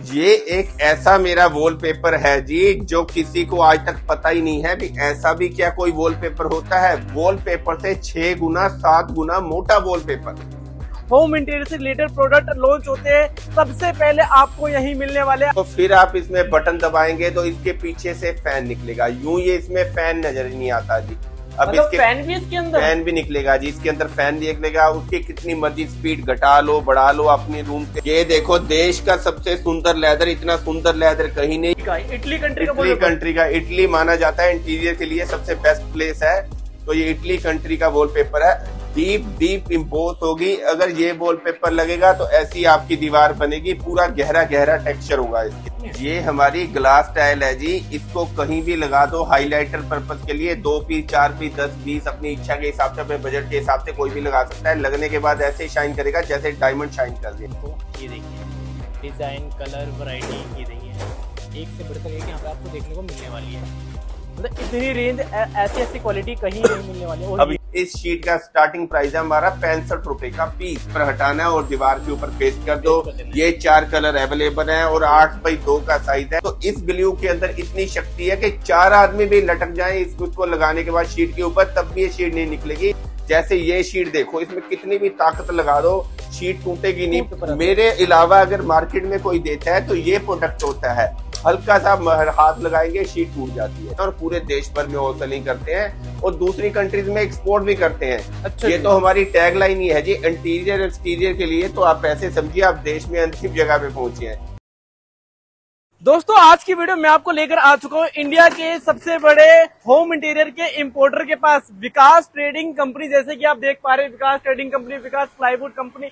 ये एक ऐसा मेरा वॉलपेपर है जी जो किसी को आज तक पता ही नहीं है कि ऐसा भी क्या कोई वॉलपेपर होता है। वॉलपेपर से 6 गुना 7 गुना मोटा वॉलपेपर। होम इंटीरियर से रिलेटेड प्रोडक्ट लॉन्च होते हैं, सबसे पहले आपको यही मिलने वाले हैं। तो फिर आप इसमें बटन दबाएंगे तो इसके पीछे से फैन निकलेगा। यूं ये इसमें फैन नजर ही नहीं आता जी। अब मतलब इसके फैन भी इसके अंदर फैन भी निकलेगा जी। इसके अंदर फैन निकलेगा। उसकी कितनी मर्जी स्पीड घटा लो बढ़ा लो अपनी रूम के। ये देखो देश का सबसे सुंदर लेदर, इतना सुंदर लेदर कहीं नहीं। इटली कंट्री का इटली माना जाता है इंटीरियर के लिए सबसे बेस्ट प्लेस है। तो ये इटली कंट्री का वॉलपेपर है। डीप इम्पोज होगी। अगर ये वॉलपेपर लगेगा तो ऐसी आपकी दीवार बनेगी, पूरा गहरा गहरा टेक्सचर होगा इसके। ये हमारी ग्लास टाइल है जी। इसको कहीं भी लगा दो हाइलाइटर पर्पस के लिए। 2 पीस 4 पीस 10 20 अपनी इच्छा के हिसाब से, अपने बजट के हिसाब से कोई भी लगा सकता है। लगने के बाद ऐसे शाइन करेगा जैसे डायमंड शाइन कर दे। ये देखिए डिजाइन, कलर, वैरायटी, ये देखिए एक से बढ़कर एक यहाँ पे आपको देखने को मिलने वाली है। मतलब इतनी रेंज, ऐसी क्वालिटी कहीं नहीं मिलने वाली है। अभी इस शीट का स्टार्टिंग प्राइस है हमारा 65 रुपए का पीस। पर हटाना है और दीवार के ऊपर पेस्ट कर दो। ये 4 कलर अवेलेबल है और 8x2 का साइज है। तो इस ग्लू के अंदर इतनी शक्ति है कि 4 आदमी भी लटक जाए इसको लगाने के बाद शीट के ऊपर, तब भी ये शीट नहीं निकलेगी। जैसे ये शीट देखो, इसमें कितनी भी ताकत लगा दो शीट टूटेगी नहीं। मेरे अलावा अगर मार्केट में कोई देता है तो ये प्रोडक्ट होता है, हल्का सा हाथ लगाएंगे शीट टूट जाती है। और पूरे देश भर में होलसेलिंग करते हैं और दूसरी कंट्रीज में एक्सपोर्ट भी करते हैं। अच्छा, ये तो हमारी टैग लाइन ही है जी, इंटीरियर एक्सटीरियर के लिए। तो आप ऐसे समझिए आप देश में अंतिम जगह पे पहुंचे हैं। दोस्तों आज की वीडियो में आपको लेकर आ चुका हूँ इंडिया के सबसे बड़े होम इंटीरियर के इंपोर्टर के पास, विकास ट्रेडिंग कंपनी। जैसे कि आप देख पा रहे हैं, विकास ट्रेडिंग कंपनी, विकास प्लाईवुड कंपनी।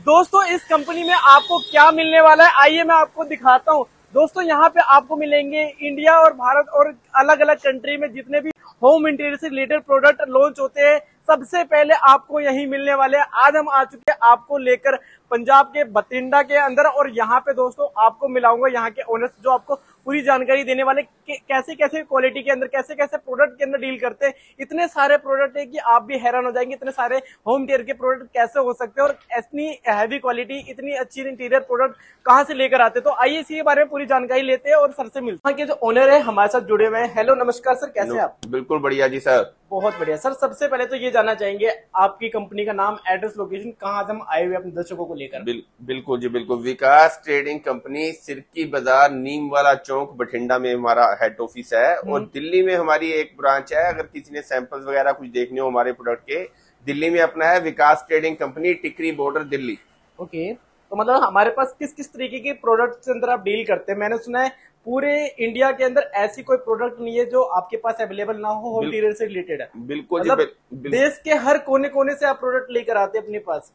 दोस्तों इस कंपनी में आपको क्या मिलने वाला है, आइए मैं आपको दिखाता हूँ। दोस्तों यहाँ पे आपको मिलेंगे इंडिया और भारत और अलग अलग कंट्री में जितने भी होम इंटीरियर से रिलेटेड प्रोडक्ट लॉन्च होते हैं, सबसे पहले आपको यही मिलने वाले हैं। आज हम आ चुके हैं आपको लेकर पंजाब के बठिंडा के अंदर, और यहाँ पे दोस्तों आपको मिलाऊंगा यहाँ के ओनर्स जो आपको पूरी जानकारी देने वाले कैसे कैसे क्वालिटी के अंदर, कैसे कैसे प्रोडक्ट के अंदर डील करते हैं। इतने सारे प्रोडक्ट है कि आप भी हैरान हो जाएंगे, इतने सारे होम इंटीरियर के प्रोडक्ट कैसे हो सकते हैं और इतनी हैवी क्वालिटी, इतनी अच्छी इंटीरियर प्रोडक्ट कहाँ से लेकर आते हैं। तो आइए इसी के बारे में पूरी जानकारी लेते हैं और सर से मिलते हैं। यहाँ के जो ओनर है हमारे साथ जुड़े हुए हैं। हेलो, नमस्कार सर, कैसे हैं आप? बिल्कुल बढ़िया जी सर। बहुत बढ़िया सर। सबसे पहले तो ये जानना चाहेंगे आपकी कंपनी का नाम, एड्रेस, लोकेशन, कहाँ हम आए हुए अपने दर्शकों को लेकर। बिल्कुल जी बिल्कुल। विकास ट्रेडिंग कंपनी, सिरकी बाजार, नीम वाला चौक, बठिंडा में हमारा हेड ऑफिस है। और दिल्ली में हमारी एक ब्रांच है। अगर किसी ने सैंपल्स वगैरह कुछ देखने हो हमारे प्रोडक्ट के, दिल्ली में अपना है विकास ट्रेडिंग कंपनी, टिकरी बॉर्डर, दिल्ली। ओके, तो मतलब हमारे पास किस किस तरीके के प्रोडक्ट के अंदर आप डील करते हैं? मैंने सुना है पूरे इंडिया के अंदर ऐसी कोई प्रोडक्ट नहीं है जो आपके पास अवेलेबल ना हो, होम इंटीरियर से रिलेटेड है। बिल्कुल मतलब देश के हर कोने कोने से आप प्रोडक्ट लेकर आते हैं अपने पास।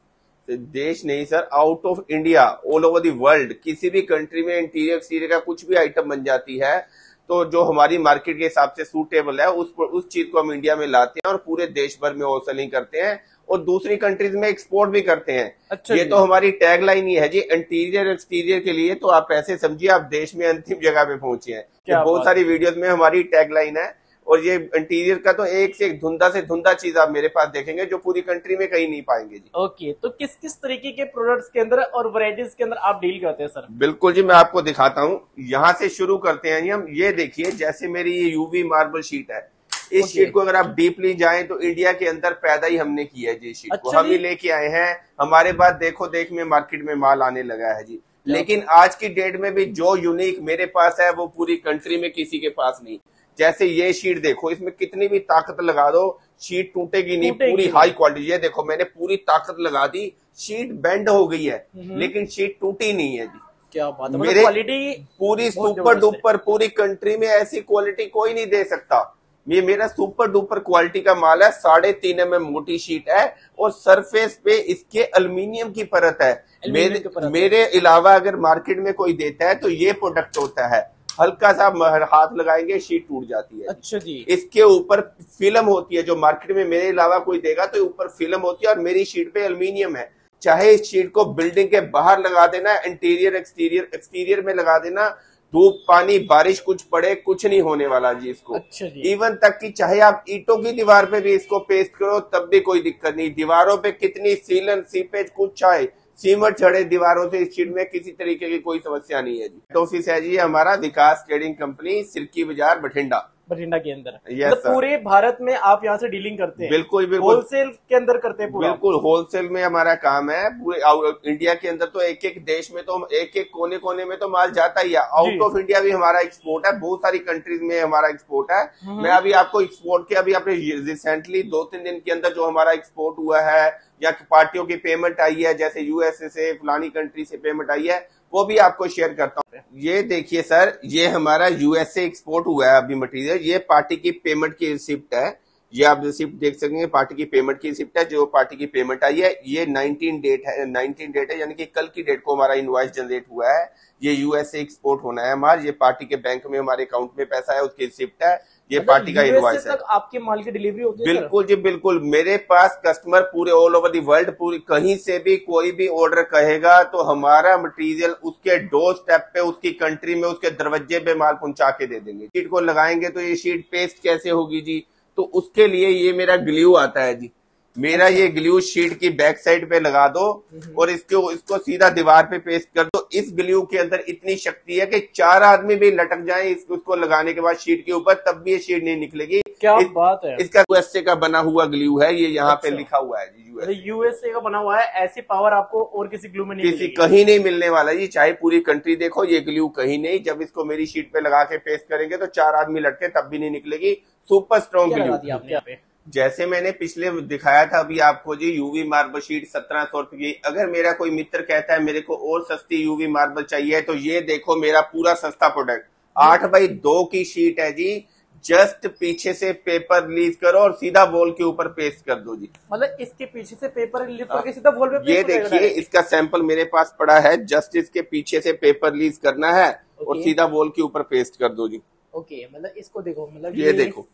देश नहीं sir, out of India, all over the world. किसी भी कंट्री में इंटीरियर एक्सटीरियर का कुछ भी आइटम बन जाती है तो जो हमारी मार्केट के हिसाब से सूटेबल है उस चीज को हम इंडिया में लाते हैं और पूरे देश भर में होलसेलिंग करते हैं और दूसरी कंट्रीज में एक्सपोर्ट भी करते हैं। अच्छा, ये तो हमारी टैग लाइन ही है जी, इंटीरियर एक्सटीरियर के लिए। तो आप ऐसे समझिए आप देश में अंतिम जगह पे पहुंचे हैं। बहुत सारी वीडियोस में हमारी टैग लाइन है। और ये इंटीरियर का तो एक से एक धुंधा से धुंधा चीज आप मेरे पास देखेंगे जो पूरी कंट्री में कहीं नहीं पाएंगे जी। ओके, तो किस किस तरीके के प्रोडक्ट्स के अंदर और वैरायटीज के अंदर आप डील करते हैं सर? बिल्कुल जी, मैं आपको दिखाता हूँ। यहाँ से शुरू करते हैं जी हम। ये देखिए, जैसे मेरी ये यूवी मार्बल शीट है। इस शीट को अगर आप डीपली जाएं तो इंडिया के अंदर पैदा ही हमने किया है जी। शीट को हम ही लेके आए हैं। हमारे बाद देखो देख में मार्केट में माल आने लगा है जी। लेकिन आज की डेट में भी जो यूनिक मेरे पास है वो पूरी कंट्री में किसी के पास नहीं। जैसे ये शीट देखो, इसमें कितनी भी ताकत लगा दो शीट टूटेगी नहीं, पूरी हाई क्वालिटी। ये देखो मैंने पूरी ताकत लगा दी, शीट बेंड हो गई है लेकिन शीट टूटी नहीं है जी। क्या बात है, मेरे क्वालिटी पूरी सुपर डुपर, पूरी कंट्री में ऐसी क्वालिटी कोई नहीं दे सकता। ये मेरा सुपर डुपर क्वालिटी का माल है। 3.5 mm मोटी शीट है और सरफेस पे इसके एल्यूमिनियम की परत है। मेरे अलावा अगर मार्केट में कोई देता है तो ये प्रोडक्ट होता है, हल्का सा हाथ लगाएंगे शीट टूट जाती है। अच्छा जी। इसके ऊपर फिल्म होती है, जो मार्केट में मेरे अलावा कोई देगा तो ऊपर फिल्म होती है और मेरी शीट पे एल्यूमिनियम है। चाहे इस शीट को बिल्डिंग के बाहर लगा देना, इंटीरियर एक्सटीरियर में लगा देना, धूप पानी बारिश कुछ पड़े कुछ नहीं होने वाला जी इसको। अच्छा जी। इवन तक कि चाहे आप ईंटों की दीवार पे भी इसको पेस्ट करो तब भी कोई दिक्कत नहीं। दीवारों पे कितनी सीलन सीपेज कुछ आए, सीमट चढ़े दीवारों से इस शीट में किसी तरीके की कोई समस्या नहीं है जी। ऑफिस है जी हमारा विकास ट्रेडिंग कंपनी, सिरकी बाजार, बठिंडा के अंदर। यस मतलब पूरे भारत में आप यहाँ से डीलिंग करते हैं? बिल्कुल बिल्कुल, होलसेल के अंदर करते हैं पूरा? बिल्कुल होलसेल में हमारा काम है। पूरे इंडिया के अंदर तो एक एक देश में तो एक एक कोने कोने में तो माल जाता ही है। आउट ऑफ इंडिया भी हमारा एक्सपोर्ट है, बहुत सारी कंट्रीज में हमारा एक्सपोर्ट है। मैं अभी आपको एक्सपोर्ट के अभी अपने रिसेंटली 2-3 दिन के अंदर जो हमारा एक्सपोर्ट हुआ है या पार्टियों की पेमेंट आई है, जैसे यूएसए से फलानी कंट्री से पेमेंट आई है, वो भी आपको शेयर करता हूँ। ये देखिए सर, ये हमारा यूएसए एक्सपोर्ट हुआ है अभी मटेरियल। ये पार्टी की पेमेंट की रिसिप्ट है, ये आप रिसिप्ट देख सकेंगे। पार्टी की पेमेंट की रिसिप्ट है, जो पार्टी की पेमेंट आई है। ये 19 डेट है, यानी कि कल की डेट को हमारा इनवॉइस जनरेट हुआ है। ये यूएसए एक्सपोर्ट होना है हमारा। ये पार्टी के बैंक में हमारे अकाउंट में पैसा है, उसकी रिसिप्ट है। ये मतलब पार्टी का इनवॉइस है। आपके माल की डिलीवरी होती है? बिल्कुल जी बिल्कुल। मेरे पास कस्टमर पूरे ऑल ओवर दी वर्ल्ड, पूरी कहीं से भी कोई भी ऑर्डर कहेगा तो हमारा मटेरियल उसके डोर स्टेप पे, उसकी कंट्री में, उसके दरवाजे पे माल पहुंचा के दे देंगे। शीट को लगाएंगे तो ये शीट पेस्ट कैसे होगी जी? तो उसके लिए ये मेरा ग्लू आता है जी। मेरा ये ग्लू शीट की बैक साइड पे लगा दो और इसको सीधा दीवार पे पेस्ट कर दो। इस ग्लू के अंदर इतनी शक्ति है कि 4 आदमी भी लटक जाएं इसको लगाने के बाद शीट के ऊपर, तब भी ये शीट नहीं निकलेगी। क्या बात है! इसका यूएसए का बना हुआ ग्लू है, ये यहाँ पे लिखा हुआ है जी। यूएसए का बना हुआ है। ऐसी पावर आपको और किसी ग्लू में नहीं किसी कहीं नहीं मिलने वाला जी। चाहे पूरी कंट्री देखो, ये ग्लू कहीं नहीं। जब इसको मेरी शीट पे लगा के पेस्ट करेंगे तो 4 आदमी लटके तब भी नहीं निकलेगी। Super strong glue. जैसे मैंने पिछले दिखाया था अभी आपको जी, यूवी मार्बल शीट 1700 रुपए की। अगर मेरा कोई मित्र कहता है मेरे को और सस्ती यूवी मार्बल चाहिए, तो ये देखो मेरा पूरा सस्ता प्रोडक्ट 8x2 की शीट है जी। जस्ट पीछे से पेपर रिलीज करो और सीधा वॉल के ऊपर पेस्ट कर दो जी। मतलब इसके पीछे से पेपर रिलीज करके सीधा वॉल पे पेस्ट? ये देखिए इसका सैंपल मेरे पास पड़ा है। जस्ट इसके पीछे से पेपर रिलीज करना है और सीधा वॉल के ऊपर पेस्ट कर दो जी। ओके, मतलब इसको देखो, मतलब ये देखो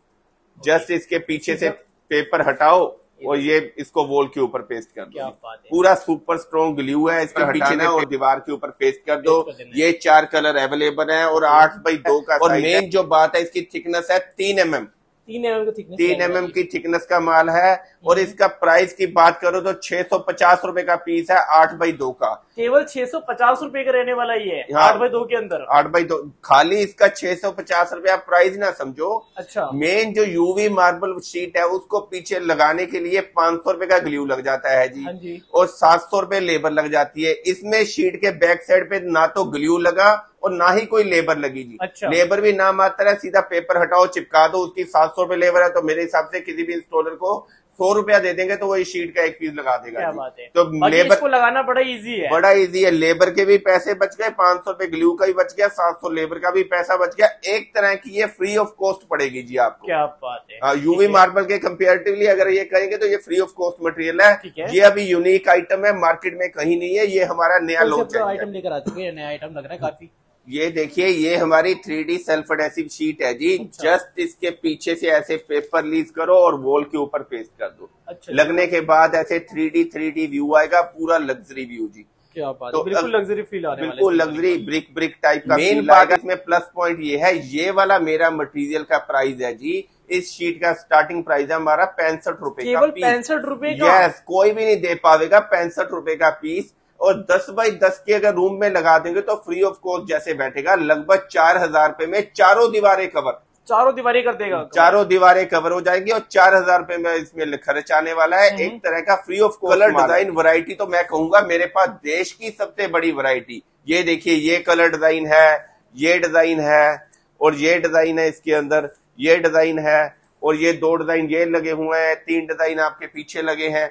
जस्ट इसके पीछे से पेपर हटाओ और ये इसको वॉल के ऊपर पेस्ट कर दो। पूरा सुपर स्ट्रॉन्ग ग्लू है। इसके हटाना और दीवार के ऊपर पेस्ट कर दो। ये 4 कलर अवेलेबल है और 8x2 का और मेन जो बात है, इसकी थिकनेस है 3 mm। 3 mm की थिकनेस का माल है। और इसका प्राइस की बात करो तो 650 रुपए का पीस है 8x2 का। केवल 650 रुपए का रहने वाला ही है। हाँ, 8x2 के अंदर 8x2 खाली इसका 650 रुपया प्राइस ना समझो। अच्छा, मेन जो यूवी मार्बल शीट है उसको पीछे लगाने के लिए 500 रुपए का ग्लू लग जाता है जी। हाँ जी। और 700 रुपए लेबर लग जाती है। इसमें शीट के बैक साइड पे ना तो ग्लू लगा और ना ही कोई लेबर लगी जी। अच्छा। लेबर भी ना मात्र है, सीधा पेपर हटाओ चिपका दो। उसकी 700 रुपए लेबर है, तो मेरे हिसाब से किसी भी इंस्टॉलर को 100 रुपया दे देंगे तो वो इस शीट का एक पीस लगा देगा। क्या बात है! तो लेबर को लगाना बड़ा इजी है। बड़ा इजी है। लेबर के भी पैसे बच गए, 500 रुपए ग्लू का भी बच गया, 700 लेबर का भी पैसा बच गया। एक तरह की ये फ्री ऑफ कॉस्ट पड़ेगी जी आपको। क्या बात है! यूवी मार्बल के कंपेरेटिवली अगर ये करेंगे तो ये फ्री ऑफ कॉस्ट मटेरियल है। ये अभी यूनिक आइटम है, मार्केट में कहीं नहीं है। ये हमारा नया लॉन्च आइटम लेकर आ चुके हैं। नया आइटम लग रहा है काफी। ये देखिए ये हमारी 3D सेल्फ एडेसिव शीट है जी। अच्छा। जस्ट इसके पीछे से ऐसे पेपर रिलीज करो और वॉल के ऊपर पेस्ट कर दो। अच्छा, लगने के बाद ऐसे 3D व्यू आएगा, पूरा लग्जरी व्यू जी। क्या बात तो है! बिल्कुल लग्जरी फील आ रहा है। बिल्कुल लग्जरी ब्रिक टाइप का मेन बात इसमें प्लस पॉइंट ये है, ये वाला मेरा मटेरियल का प्राइस है जी। इस शीट का स्टार्टिंग प्राइस है हमारा 65 रुपए का। केवल 65 रुपए का? यस, कोई भी नहीं दे पाएगा 65 रुपए का पीस। और 10x10 के अगर रूम में लगा देंगे तो फ्री ऑफ कॉस्ट जैसे बैठेगा लगभग 4000 रुपए में चारों दीवारें कवर। चारों दीवारें कर देगा? चारों दीवारें कवर हो जाएंगी और 4000 रुपए में इसमें खर्च आने वाला है। एक तरह का free of cost. Colour design variety तो मैं कहूंगा मेरे पास देश की सबसे बड़ी वैरायटी। ये देखिए ये कलर डिजाइन है, ये डिजाइन है और ये डिजाइन है। इसके अंदर ये डिजाइन है और ये 2 डिजाइन ये लगे हुए हैं, 3 डिजाइन आपके पीछे लगे हैं।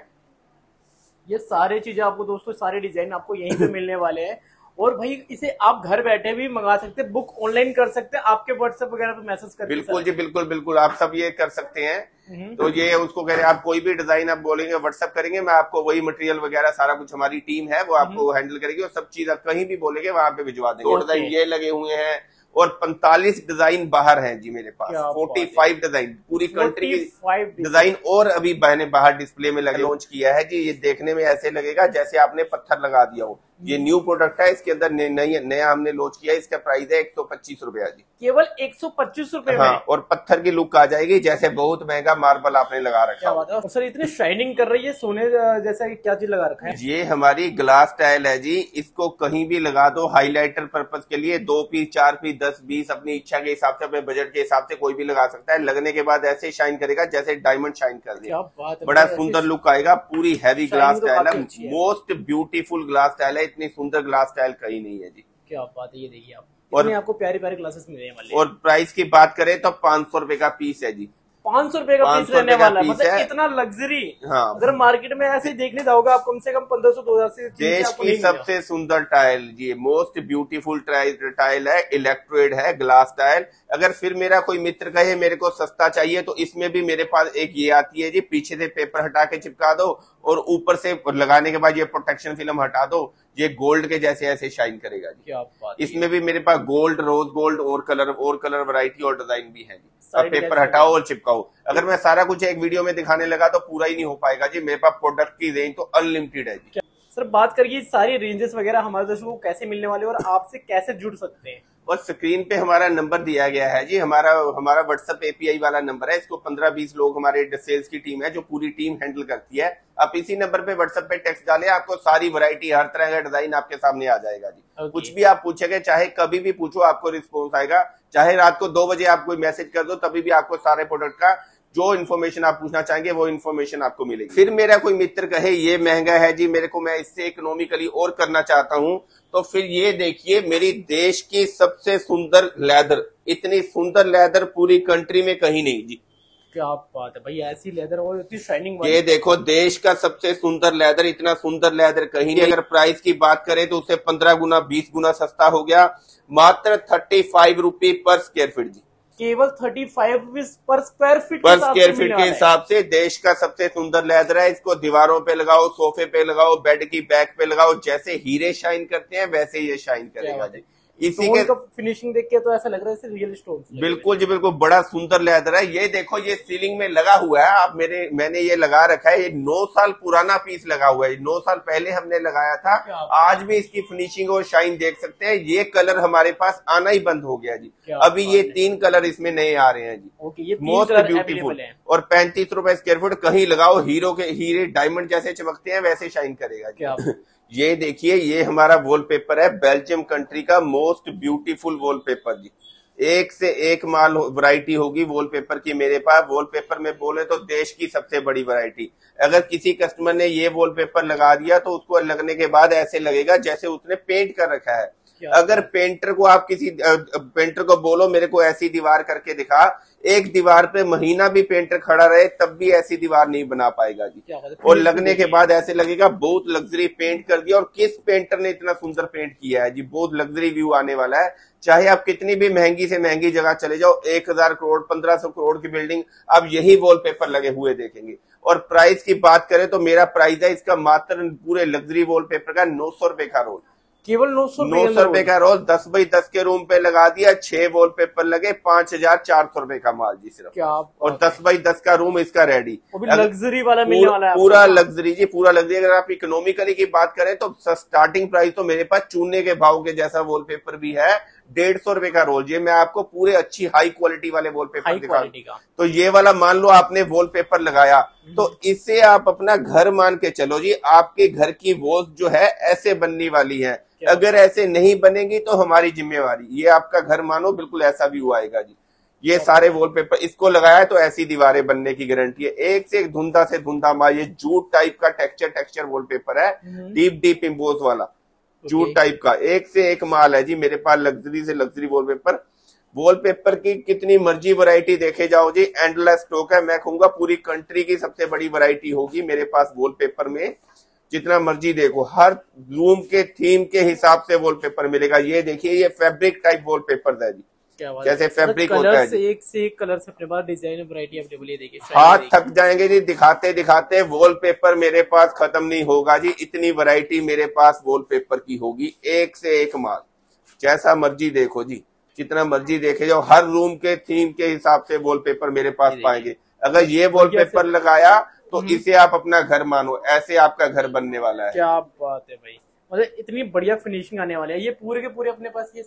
ये सारी चीजें आपको दोस्तों, सारे डिजाइन आपको यहीं पे मिलने वाले हैं। और भाई इसे आप घर बैठे भी मंगा सकते हैं, बुक ऑनलाइन कर सकते हैं, आपके व्हाट्सएप वगैरह पे मैसेज करके। बिल्कुल जी बिल्कुल आप सब ये कर सकते हैं। तो ये उसको कह रहे हैं आप कोई भी डिजाइन आप बोलेंगे व्हाट्सएप करेंगे, मैं आपको वही मटेरियल वगैरह सारा कुछ हमारी टीम है वो आपको हैंडल करेगी और सब चीज आप कहीं भी बोलेंगे वहां पे भिजवा देंगे। 2 डिजाइन ये लगे हुए हैं और 45 डिजाइन बाहर हैं जी मेरे पास। 45 डिजाइन पूरी कंट्री की डिजाइन और अभी मैंने बाहर डिस्प्ले में लगे लॉन्च किया है जी। ये देखने में ऐसे लगेगा जैसे आपने पत्थर लगा दिया हो। ये न्यू प्रोडक्ट है, इसके अंदर नया हमने लॉन्च किया है। इसका प्राइस है 125 रुपया जी, केवल 125 रुपए में। हाँ, और पत्थर की लुक आ जाएगी जैसे बहुत महंगा मार्बल आपने लगा रखा। क्या बात है सर, इतनी शाइनिंग कर रही है सोने जैसा, क्या चीज लगा रखा है? ये हमारी ग्लास टाइल है जी, इसको कहीं भी लगा दो हाइलाइटर पर्पज के लिए, 2 पीस 4 पीस 10 20 अपनी इच्छा के हिसाब से, अपने बजट के हिसाब से कोई भी लगा सकता है। लगने के बाद ऐसे शाइन करेगा जैसे डायमंड शाइन कर दिया। बड़ा सुंदर लुक आएगा, पूरी हैवी ग्लास टाइल है, मोस्ट ब्यूटीफुल ग्लास टाइल है, इतनी सुंदर ग्लास टाइल कहीं नहीं है जी। क्या बात है, ये देखिए आप, और आपको प्यारी प्यारी ग्लासेस मिले वाले। और प्राइस की बात करें तो 500 रुपए का पीस है जी, 500 रुपए का पीस रहने वाला है, मतलब इतना लग्जरी। हाँ, अगर मार्केट में ऐसे देखने जाओगे आप कम से कम 1500-2000 से देश की सबसे सुंदर टाइल जी, मोस्ट ब्यूटीफुल टाइल है, इलेक्ट्रोड है, ग्लास टाइल। अगर फिर मेरा कोई मित्र कहे मेरे को सस्ता चाहिए तो इसमें भी मेरे पास एक ये आती है जी, पीछे से पेपर हटा के चिपका दो और ऊपर से लगाने के बाद ये प्रोटेक्शन फिल्म हटा दो, ये गोल्ड के जैसे ऐसे शाइन करेगा जी। क्या बात, इसमें भी मेरे पास गोल्ड, रोज गोल्ड और कलर वैरायटी और डिजाइन भी है जी। अब पेपर हटाओ और चिपकाओ। अगर मैं सारा कुछ एक वीडियो में दिखाने लगा तो पूरा ही नहीं हो पाएगा जी, मेरे पास प्रोडक्ट की रेंज तो अनलिमिटेड है जी। सर बात करिए सारी रेंजेस वगैरह हमारे दर्शकों को कैसे मिलने वाले और आपसे कैसे जुड़ सकते हैं? और स्क्रीन पे हमारा नंबर दिया गया है जी, हमारा व्हाट्सएप एपीआई वाला नंबर है। इसको 15-20 लोग हमारे सेल्स की टीम है जो पूरी टीम हैंडल करती है। आप इसी नंबर पे व्हाट्सएप पे टेक्स्ट डालें, आपको सारी वैरायटी हर तरह का डिजाइन आपके सामने आ जाएगा जी। कुछ भी आप पूछेंगे, चाहे कभी भी पूछो आपको रिस्पॉन्स आएगा, चाहे रात को 2 बजे आप कोई मैसेज कर दो तभी भी आपको सारे प्रोडक्ट का जो इन्फॉर्मेशन आप पूछना चाहेंगे वो इन्फॉर्मेशन आपको मिलेगी। फिर मेरा कोई मित्र कहे ये महंगा है जी, मेरे को मैं इससे इकोनॉमिकली और करना चाहता हूं, तो फिर ये देखिए मेरी देश की सबसे सुंदर लेदर, इतनी सुंदर लेदर पूरी कंट्री में कहीं नहीं जी। क्या बात है भाई, ऐसी लेदर और इतनी शाइनिंग वाली। ये देखो देश का सबसे सुंदर लेदर, इतना सुंदर लेदर कहीं नहीं। अगर प्राइस की बात करें तो उससे 15 गुना 20 गुना सस्ता हो गया, मात्र 35 रुपए पर स्क्वायर फीट जी, केवल 35 पर स्क्वायर फीट के हिसाब से देश का सबसे सुंदर लेदर है। इसको दीवारों पे लगाओ, सोफे पे लगाओ, बेड की बैक पे लगाओ, जैसे हीरे शाइन करते हैं वैसे ये शाइन करेगा जी। इसी के फिनिशिंग देख के तो ऐसा लग रहा है जैसे रियल स्टोन। बिल्कुल जी बिल्कुल, बड़ा सुंदर लेदर है। ये देखो ये सीलिंग में लगा हुआ है, आप मैंने ये लगा रखा है, ये 9 साल पुराना पीस लगा हुआ है, 9 साल पहले हमने लगाया था। आज भी इसकी फिनिशिंग और शाइन देख सकते हैं। ये कलर हमारे पास आना ही बंद हो गया जी, अभी ये 3 कलर इसमें नए आ रहे हैं जी, मोस्ट ब्यूटीफुल। और 35 रुपए स्क्वायर फुट, कहीं लगाओ हीरे डायमंड जैसे चमकते हैं वैसे शाइन करेगा जी। ये देखिए ये हमारा वॉलपेपर है, बेल्जियम कंट्री का मोस्ट ब्यूटीफुल वॉलपेपर जी। एक से एक माल वैरायटी होगी वॉलपेपर की मेरे पास। वॉलपेपर में बोले तो देश की सबसे बड़ी वैरायटी। अगर किसी कस्टमर ने ये वॉलपेपर लगा दिया तो उसको लगने के बाद ऐसे लगेगा जैसे उसने पेंट कर रखा है। अगर पेंटर को आप किसी पेंटर को बोलो मेरे को ऐसी दीवार करके दिखा, एक दीवार पे महीना भी पेंटर खड़ा रहे तब भी ऐसी दीवार नहीं बना पाएगा जी। और लगने के बाद ऐसे लगेगा बहुत लग्जरी पेंट कर दिया। और किस पेंटर ने इतना सुंदर पेंट किया है जी, बहुत लग्जरी व्यू आने वाला है। चाहे आप कितनी भी महंगी से महंगी जगह चले जाओ, 1000 करोड़ 1500 करोड़ की बिल्डिंग, आप यही वॉलपेपर लगे हुए देखेंगे। और प्राइस की बात करें तो मेरा प्राइस है इसका मात्र पूरे लग्जरी वॉलपेपर का 900 रुपए का रोल, केवल 900 रुपए का रोल। 10 बाई 10 के रूम पे लगा दिया, 6 वॉलपेपर लगे, 5400 रुपए का माल जी सिर्फ। और 10 बाई 10 का रूम इसका रेडी, लग्जरी वाला मिलने वाला है, पूरा लग्जरी जी, पूरा लग्जरी। अगर आप इकोनॉमिकली की बात करें तो स्टार्टिंग प्राइस तो मेरे पास चूने के भाव के जैसा वॉलपेपर भी है, 150 रुपए का रोल। ये मैं आपको पूरे अच्छी हाई क्वालिटी वाले वॉलपेपर दिखाऊंगा। तो ये वाला मान लो आपने वॉलपेपर लगाया तो इससे आप अपना घर मान के चलो जी, आपके घर की वॉल्स जो है ऐसे बनने वाली है। अगर ऐसे नहीं बनेगी तो हमारी जिम्मेवारी, ये आपका घर मानो बिल्कुल ऐसा भी हुआ आएगा जी। ये सारे वॉलपेपर इसको लगाया तो ऐसी दीवारें बनने की गारंटी है। एक से एक धुंधा से धुंधा माल, ये जूट टाइप का टेक्सचर वॉलपेपर है, डीप इम्बोस वाला जूट टाइप का, एक से एक माल है जी मेरे पास, लग्जरी से लग्जरी वॉलपेपर की कितनी मर्जी वैरायटी देखे जाओ जी, एंडलेस स्टॉक है। मैं कहूंगा पूरी कंट्री की सबसे बड़ी वैरायटी होगी मेरे पास वॉलपेपर में, जितना मर्जी देखो। हर रूम के थीम के हिसाब से वॉलपेपर मिलेगा। ये देखिए ये फैब्रिक टाइप वॉलपेपर है जी, जैसे फैब्रिक होता है जी। एक से एक कलर से अपने पास डिजाइन वैरायटी अवेलेबल है। देखिए हाथ थक जाएंगे जी दिखाते दिखाते, वॉलपेपर मेरे पास खत्म नहीं होगा जी, इतनी वैरायटी मेरे पास वॉलपेपर की होगी, एक से एक माल, जैसा मर्जी देखो जी, जितना मर्जी देखे जाओ। हर रूम के थीम के हिसाब से वॉलपेपर मेरे पास पाएंगे। अगर ये वॉलपेपर लगाया तो इसे आप अपना घर मानो, ऐसे आपका घर बनने वाला है। क्या बात है भाई, मतलब इतनी बढ़िया फिनिशिंग आने वाली है। ये पूरे के पूरे अपने पास ये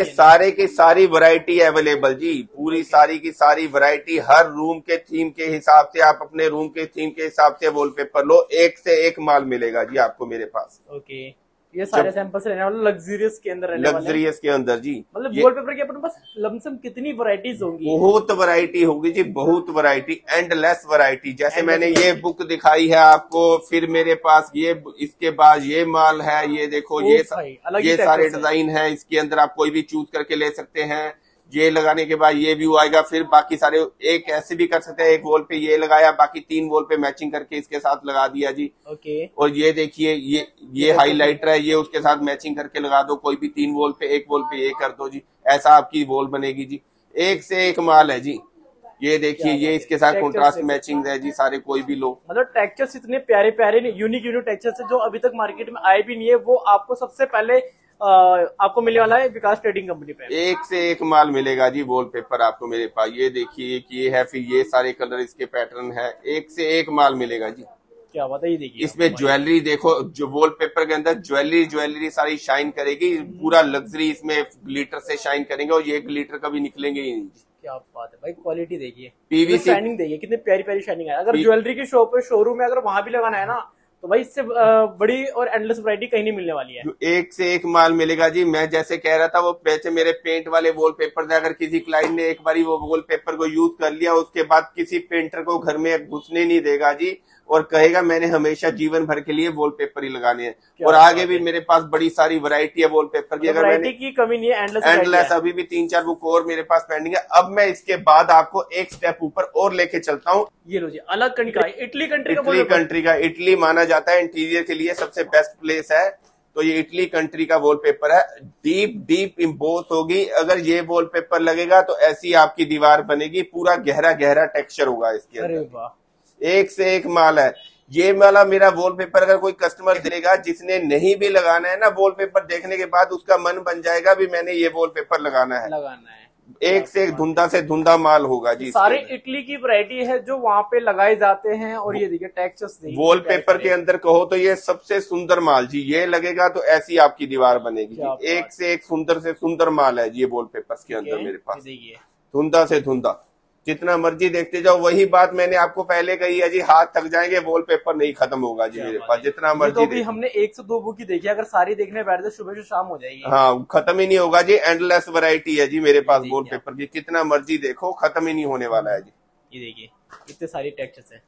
सारे की सारी वैरायटी अवेलेबल जी, पूरी सारी की सारी वैरायटी। हर रूम के थीम के हिसाब से आप अपने रूम के थीम के हिसाब से वॉलपेपर लो, एक से एक माल मिलेगा जी आपको मेरे पास। ओके, ये सारे सैंपल्स रहने वाले लग्जरियस के अंदर रहने वाले, लग्जरियस के अंदर जी। मतलब वॉलपेपर के अपने पास लमसम कितनी वैरायटीज होंगी? बहुत वैरायटी होगी जी, बहुत वैरायटी, एंडलेस वैरायटी। जैसे मैंने ये बुक दिखाई है आपको, फिर मेरे पास ये, इसके बाद ये माल है, ये देखो ये सारे डिजाइन है। इसके अंदर आप कोई भी चूज करके ले सकते हैं। ये लगाने के बाद ये व्यू आएगा, फिर बाकी सारे एक ऐसे भी कर सकते हैं, एक वॉल पे ये लगाया, बाकी 3 वॉल पे मैचिंग करके इसके साथ लगा दिया जी। ओके। और ये देखिए ये हाईलाइटर है, ये उसके साथ मैचिंग करके लगा दो, कोई भी 3 वॉल पे, एक वॉल पे ये कर दो जी, ऐसा आपकी वॉल बनेगी जी। एक से एक माल है जी। ये देखिए ये इसके साथ कॉन्ट्रास्ट मैचिंग है जी, सारे कोई भी लो। मतलब टेक्सचर्स इतने प्यारे प्यारे यूनिक टेक्सचर्स है जो अभी तक मार्केट में आए भी नहीं है, वो आपको सबसे पहले आपको मिलने वाला है विकास ट्रेडिंग कंपनी पे। एक से एक माल मिलेगा जी वॉलपेपर आपको मेरे पास। ये देखिए कि ये है, फिर ये सारे कलर इसके पैटर्न है, एक से एक माल मिलेगा जी। क्या बात है, ये देखिए इसमें ज्वेलरी देखो, जो वॉलपेपर के अंदर ज्वेलरी सारी शाइन करेगी, पूरा लग्जरी इसमें ग्लिटर से शाइन करेंगे, और ये ग्लिटर कभी निकलेंगे ही नहीं। क्या बात है भाई, क्वालिटी देखिए, पीवीसी शाइनिंग देखिए, कितनी प्यारी प्यारी शाइनिंग है। अगर ज्वेलरी की शॉप है, शोरूम है, अगर वहां भी लगाना है ना, तो भाई इससे बड़ी और एंडलेस वैरायटी कहीं नहीं मिलने वाली है। एक से एक माल मिलेगा जी। मैं जैसे कह रहा था, वो वैसे मेरे पेंट वाले वॉलपेपर थे, अगर किसी क्लाइंट ने एक बारी वो वॉलपेपर को यूज कर लिया, उसके बाद किसी पेंटर को घर में घुसने नहीं देगा जी, और कहेगा मैंने हमेशा जीवन भर के लिए वॉलपेपर ही लगाने हैं। और आगे भी मेरे पास बड़ी सारी वैरायटी है वॉलपेपर की, अगर वैरायटी की कमी नहीं है, एंडलेस। अभी भी 3-4 बुक और मेरे पास पेंडिंग है। अब मैं इसके बाद आपको एक स्टेप ऊपर और लेके चलता हूँ। ये लो जी, अलग कंट्री का, इटली कंट्री का, इटली माना जाता है इंटीरियर के लिए सबसे बेस्ट प्लेस है। तो ये इटली कंट्री का वॉलपेपर है, डीप इम्बोस होगी। अगर ये वॉलपेपर लगेगा तो ऐसी आपकी दीवार बनेगी, पूरा गहरा गहरा टेक्सचर होगा इसके अंदर। अरे वाह, एक से एक माल है। ये वाला मेरा वॉलपेपर अगर कोई कस्टमर देगा, जिसने नहीं भी लगाना है ना, वॉलपेपर देखने के बाद उसका मन बन जाएगा भी मैंने ये वॉलपेपर लगाना है। एक से एक धुंधा से धुंधा माल होगा जी। सारे इटली की वैरायटी है जो वहाँ पे लगाए जाते हैं। और ये देखिए टेक्सचर्स वॉलपेपर के अंदर कहो तो ये सबसे सुंदर माल जी। ये लगेगा तो ऐसी आपकी दीवार बनेगी। एक से एक सुंदर से सुंदर माल है ये वॉलपेपर्स के अंदर मेरे पास, धुंधा से धुंधा। जितना मर्जी देखते जाओ, वही बात मैंने आपको पहले कही है जी, हाथ थक जाएंगे, वॉलपेपर नहीं खत्म होगा जी मेरे पास, जितना मर्जी। तो भी हमने 1 से 2 बुक ही देखी, अगर सारी देखने बैठे तो सुबह से शाम हो जाएगी। हाँ, खत्म ही नहीं होगा जी। एंडलेस वैरायटी है जी मेरे पास वॉलपेपर की, कितना मर्जी देखो, खत्म ही नहीं होने वाला है जी। ये देखिए इतने सारी टेक्सचर्स है,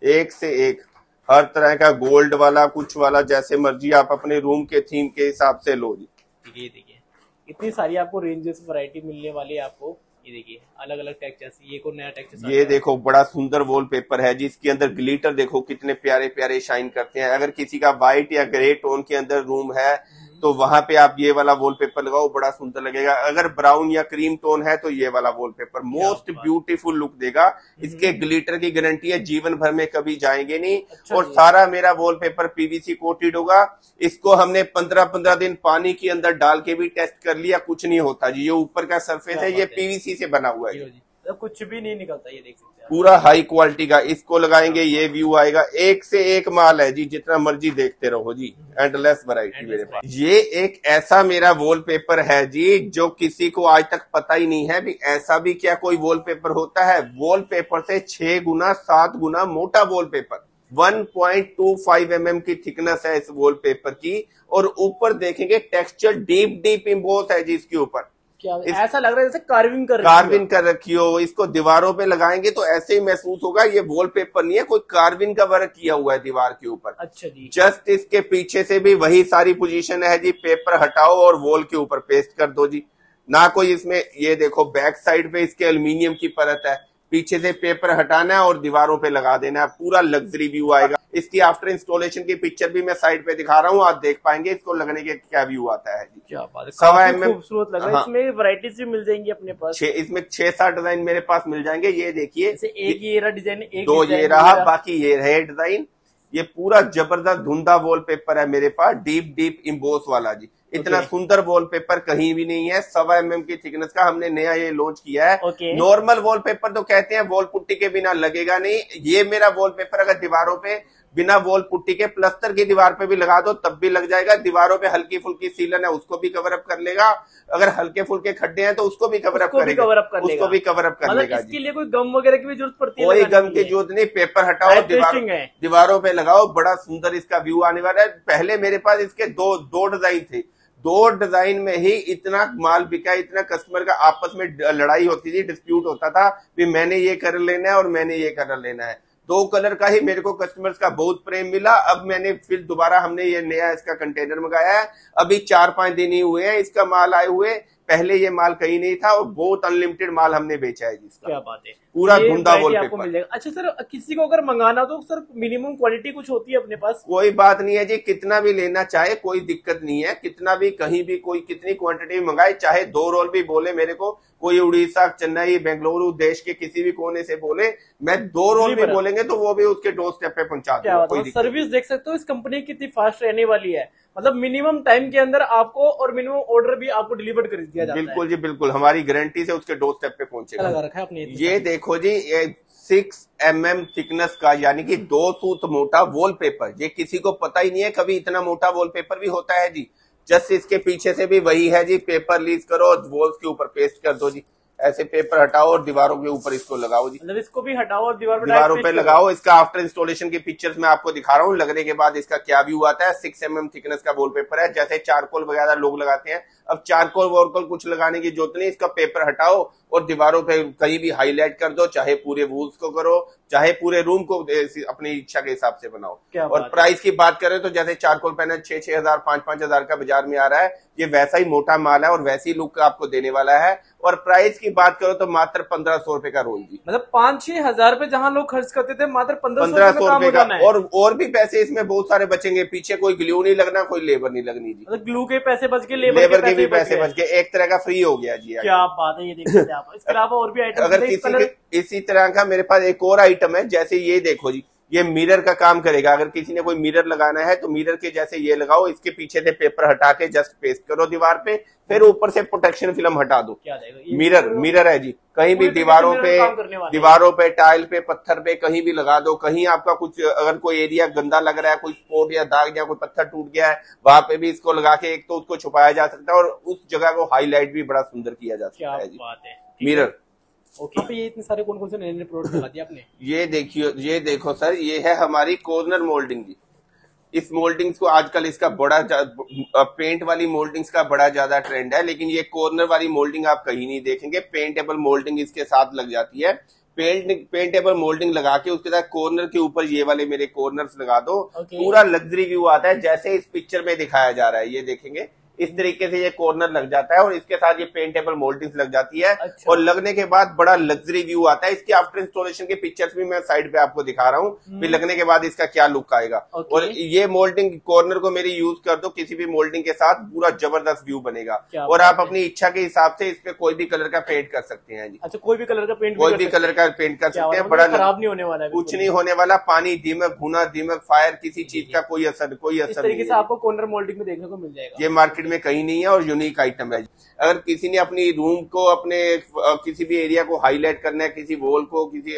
एक से एक, हर तरह का, गोल्ड वाला, कुछ वाला, जैसे मर्जी आप अपने रूम के थीम के हिसाब से लो जी। ये देखिए इतनी सारी आपको रेंजेस वैरायटी मिलने वाली है आपको। ये देखिए अलग अलग टेक्सचर्स, ये को नया टेक्सचर। ये देखो बड़ा सुंदर वॉलपेपर है जी। इसके अंदर ग्लिटर देखो कितने प्यारे प्यारे शाइन करते हैं। अगर किसी का व्हाइट या ग्रे टोन के अंदर रूम है तो वहां पे आप ये वाला वॉलपेपर लगाओ, बड़ा सुंदर लगेगा। अगर ब्राउन या क्रीम टोन है तो ये वाला वॉलपेपर मोस्ट ब्यूटीफुल लुक देगा। इसके ग्लिटर की गारंटी है, जीवन भर में कभी जाएंगे नहीं। और सारा मेरा वॉलपेपर पीवीसी कोटेड होगा। इसको हमने 15-15 दिन पानी के अंदर डाल के भी टेस्ट कर लिया, कुछ नहीं होता जी। ये ऊपर का सरफेस है, ये पीवीसी से बना हुआ है, तो कुछ भी नहीं निकलता। ये देख सकते हैं पूरा हाई क्वालिटी का। इसको लगाएंगे ये व्यू आएगा। एक से एक माल है जी, जितना मर्जी देखते रहो जी। एंडलेस वैरायटी मेरे पास। ये एक ऐसा मेरा वॉलपेपर है जी जो किसी को आज तक पता ही नहीं है भी ऐसा भी क्या कोई वॉलपेपर होता है। वॉलपेपर से 6 गुना 7 गुना मोटा वॉलपेपर, 1.25 mm की थिकनेस है इस वॉलपेपर की। और ऊपर देखेंगे टेक्सचर डीप इम्बोस है जी इसके ऊपर। क्या ऐसा लग रहा है जैसे कार्विंग कर रखी हो। इसको दीवारों पे लगाएंगे तो ऐसे ही महसूस होगा ये वॉलपेपर नहीं है, कोई कार्विंग का वर्क किया हुआ है दीवार के ऊपर। अच्छा जी। जस्ट इसके पीछे से भी वही सारी पोजीशन है जी। पेपर हटाओ और वॉल के ऊपर पेस्ट कर दो जी। ना कोई इसमें, ये देखो बैक साइड पे इसके एल्यूमिनियम की परत है, पीछे से पेपर हटाना है और दीवारों पे लगा देना है, पूरा लग्जरी व्यू आएगा। इसकी आफ्टर इंस्टॉलेशन की पिक्चर भी मैं साइड पे दिखा रहा हूँ, आप देख पाएंगे इसको लगने के क्या व्यू आता है जी। क्या बात है, काफी खूबसूरत लग रहा है। इसमें वैरायटीज भी मिल जाएंगी अपने पास। इसमें 6-7 डिजाइन मेरे पास मिल जाएंगे। ये देखिए, एक ये रहा डिजाइन, एक 2 ये रहा, बाकी ये रहे डिजाइन। ये पूरा जबरदस्त धुंधा वॉलपेपर है मेरे पास, डीप इम्बोस वाला जी। इतना सुंदर वॉलपेपर कहीं भी नहीं है। 1.25 mm की थिकनेस का हमने नया ये लॉन्च किया है। नॉर्मल वॉलपेपर तो कहते हैं वॉल पुट्टी के बिना लगेगा नहीं। ये मेरा वॉलपेपर अगर दीवारों पे बिना वॉल पुट्टी के प्लस्तर की दीवार पे भी लगा दो तब भी लग जाएगा। दीवारों पे हल्की फुल्की सीलन है उसको भी कवर अप कर लेगा, अगर हल्के फुल्के खड्डे हैं तो उसको भी कवर अप करेगा, उसको भी कवर अप कर लेगा। इसके लिए कोई गम वगैरह की भी जरूरत पड़ती है? कोई गम की जरूरत नहीं, पेपर हटाओ, दीवारों पे लगाओ, बड़ा सुंदर इसका व्यू आने वाला है। पहले मेरे पास इसके दो डिजाइन थे, 2 डिजाइन में ही इतना माल बिका, इतना कस्टमर का आपस में लड़ाई होती थी, डिस्प्यूट होता था कि मैंने ये कलर लेना है और मैंने ये कलर लेना है। 2 कलर का ही मेरे को कस्टमर्स का बहुत प्रेम मिला। अब मैंने फिर दोबारा हमने ये नया इसका कंटेनर मंगाया है, अभी 4-5 दिन ही हुए हैं इसका माल आए हुए, पहले ये माल कहीं नहीं था और बहुत अनलिमिटेड माल हमने बेचा है जिसका। क्या बात है, पूरा धुंधा आपको मिल जाएगा। अच्छा सर, किसी को अगर मंगाना तो सर मिनिमम क्वालिटी कुछ होती है अपने पास? कोई बात नहीं है जी, कितना भी लेना चाहे कोई दिक्कत नहीं है, कितना भी कहीं भी कोई कितनी क्वांटिटी मंगाए, चाहे 2 रोल भी बोले मेरे को, कोई उड़ीसा, चेन्नई, बेंगलुरु, देश के किसी भी कोने से बोले, मैं 2 रोल भी बोलेंगे तो वो भी उसके डोर स्टेप पे पहुंचा दूंगा। सर्विस देख सकते हो इस कंपनी कितनी फास्ट रहने वाली है, मतलब मिनिमम टाइम के अंदर आपको और मिनिमम ऑर्डर भी आपको डिलीवर कर दिया जाता है। बिल्कुल जी बिल्कुल, हमारी गारंटी से उसके डोर स्टेप पे पहुंचेगा। लगा रखा है आपने ये देखो जी, 6 mm थिकनेस का यानी कि 2 सूत मोटा वॉलपेपर, ये किसी को पता ही नहीं है कभी इतना मोटा वॉलपेपर भी होता है जी। जस्ट इसके पीछे से भी वही है जी, पेपर लीज करो, वॉल्स के ऊपर पेस्ट कर दो जी, ऐसे पेपर हटाओ और दीवारों के ऊपर इसको लगाओ जी, मतलब इसको भी हटाओ और दीवारों पे लगाओ। इसका आफ्टर इंस्टॉलेशन की पिक्चर्स मैं आपको दिखा रहा हूँ, लगने के बाद इसका क्या व्यू आता है। 6 mm थिकनेस का वॉलपेपर है, जैसे चारकोल वगैरह लोग लगाते हैं, अब चारकोल वॉरकोल कुछ लगाने की जरूरत नहीं, इसका पेपर हटाओ और दीवारों पे कहीं भी हाईलाइट कर दो, चाहे पूरे वॉल्स को करो, चाहे पूरे रूम को अपनी इच्छा के हिसाब से बनाओ। और प्राइस की बात करें तो जैसे चारकोल पेन 6-6 हजार 5-5 हजार का बाजार में आ रहा है, ये वैसा ही मोटा माल है और वैसी लुक आपको देने वाला है। और प्राइस की बात करो तो मात्र 1500 रुपए का रोल जी, मतलब 5-6 हजार रुपए जहां लोग खर्च करते थे मात्र 1500 रुपए का, और भी पैसे इसमें बहुत सारे बचेंगे। पीछे कोई ग्लू नहीं लगना, कोई लेबर नहीं लगनी जी, मतलब ग्लू के पैसे बच गए, लेबर के भी पैसे बच गए, एक तरह का फ्री हो गया जी। क्या बात है, ये देखिए आप। इसके अलावा और भी आइटम, अगर इसी तरह का मेरे पास एक और आइटम है, जैसे ये देखो जी, ये मिरर का काम करेगा। अगर किसी ने कोई मिरर लगाना है तो मिरर के जैसे ये लगाओ, इसके पीछे से पेपर हटा के जस्ट पेस्ट करो दीवार पे, फिर ऊपर से प्रोटेक्शन फिल्म हटा दो। मिरर है जी, कहीं भी दीवारों पे टाइल पे पत्थर पे कहीं भी लगा दो। कहीं आपका कुछ अगर कोई एरिया गंदा लग रहा है, कोई स्पॉट या दाग या कोई पत्थर टूट गया है, वहां पे भी इसको लगा के एक तो उसको छुपाया जा सकता है और उस जगह को हाईलाइट भी बड़ा सुंदर किया जा सकता है जी। मिरर ओके, ये इतने सारे कौन कौन से नए प्रोडक्ट लगा दिए आपने? ये देखो सर, ये है हमारी कॉर्नर मोल्डिंग जी। इस मोल्डिंग्स को आजकल इसका बड़ा पेंट वाली मोल्डिंग्स का बड़ा ज्यादा ट्रेंड है, लेकिन ये कॉर्नर वाली मोल्डिंग आप कहीं नहीं देखेंगे। पेंटेबल मोल्डिंग इसके साथ लग जाती है। पेंटेबल मोल्डिंग लगा के उसके साथ कॉर्नर के ऊपर ये वाले मेरे कॉर्नर्स लगा दो, पूरा लग्जरी व्यू आता है, जैसे इस पिक्चर में दिखाया जा रहा है। ये देखेंगे इस तरीके से ये कॉर्नर लग जाता है और इसके साथ ये पेंटेबल मोल्डिंग्स लग जाती है। अच्छा। और लगने के बाद बड़ा लग्जरी व्यू आता है। इसके आफ्टर इंस्टॉलेशन के पिक्चर्स भी मैं साइड पे आपको दिखा रहा हूँ, फिर लगने के बाद इसका क्या लुक आएगा। और ये मोल्डिंग कॉर्नर को मेरी यूज कर दो किसी भी मोल्डिंग के साथ, पूरा जबरदस्त व्यू बनेगा। और आप अपनी इच्छा के हिसाब से इस पे कोई भी कलर का पेंट कर सकते हैं जी। अच्छा, कोई भी कलर का पेंट कर सकते हैं, बड़ा खराब नहीं होने वाला, कुछ नहीं होने वाला। पानी, दीमक, भुना, दीमक, फायर, किसी चीज का कोई असर नहीं है। आपको कॉर्नर मोल्डिंग में देखने को मिल जाएगा, ये मार्केट में कहीं नहीं है और यूनिक आइटम है। अगर किसी ने अपनी रूम को, अपने किसी भी एरिया को हाईलाइट करना है, किसी वॉल को, किसी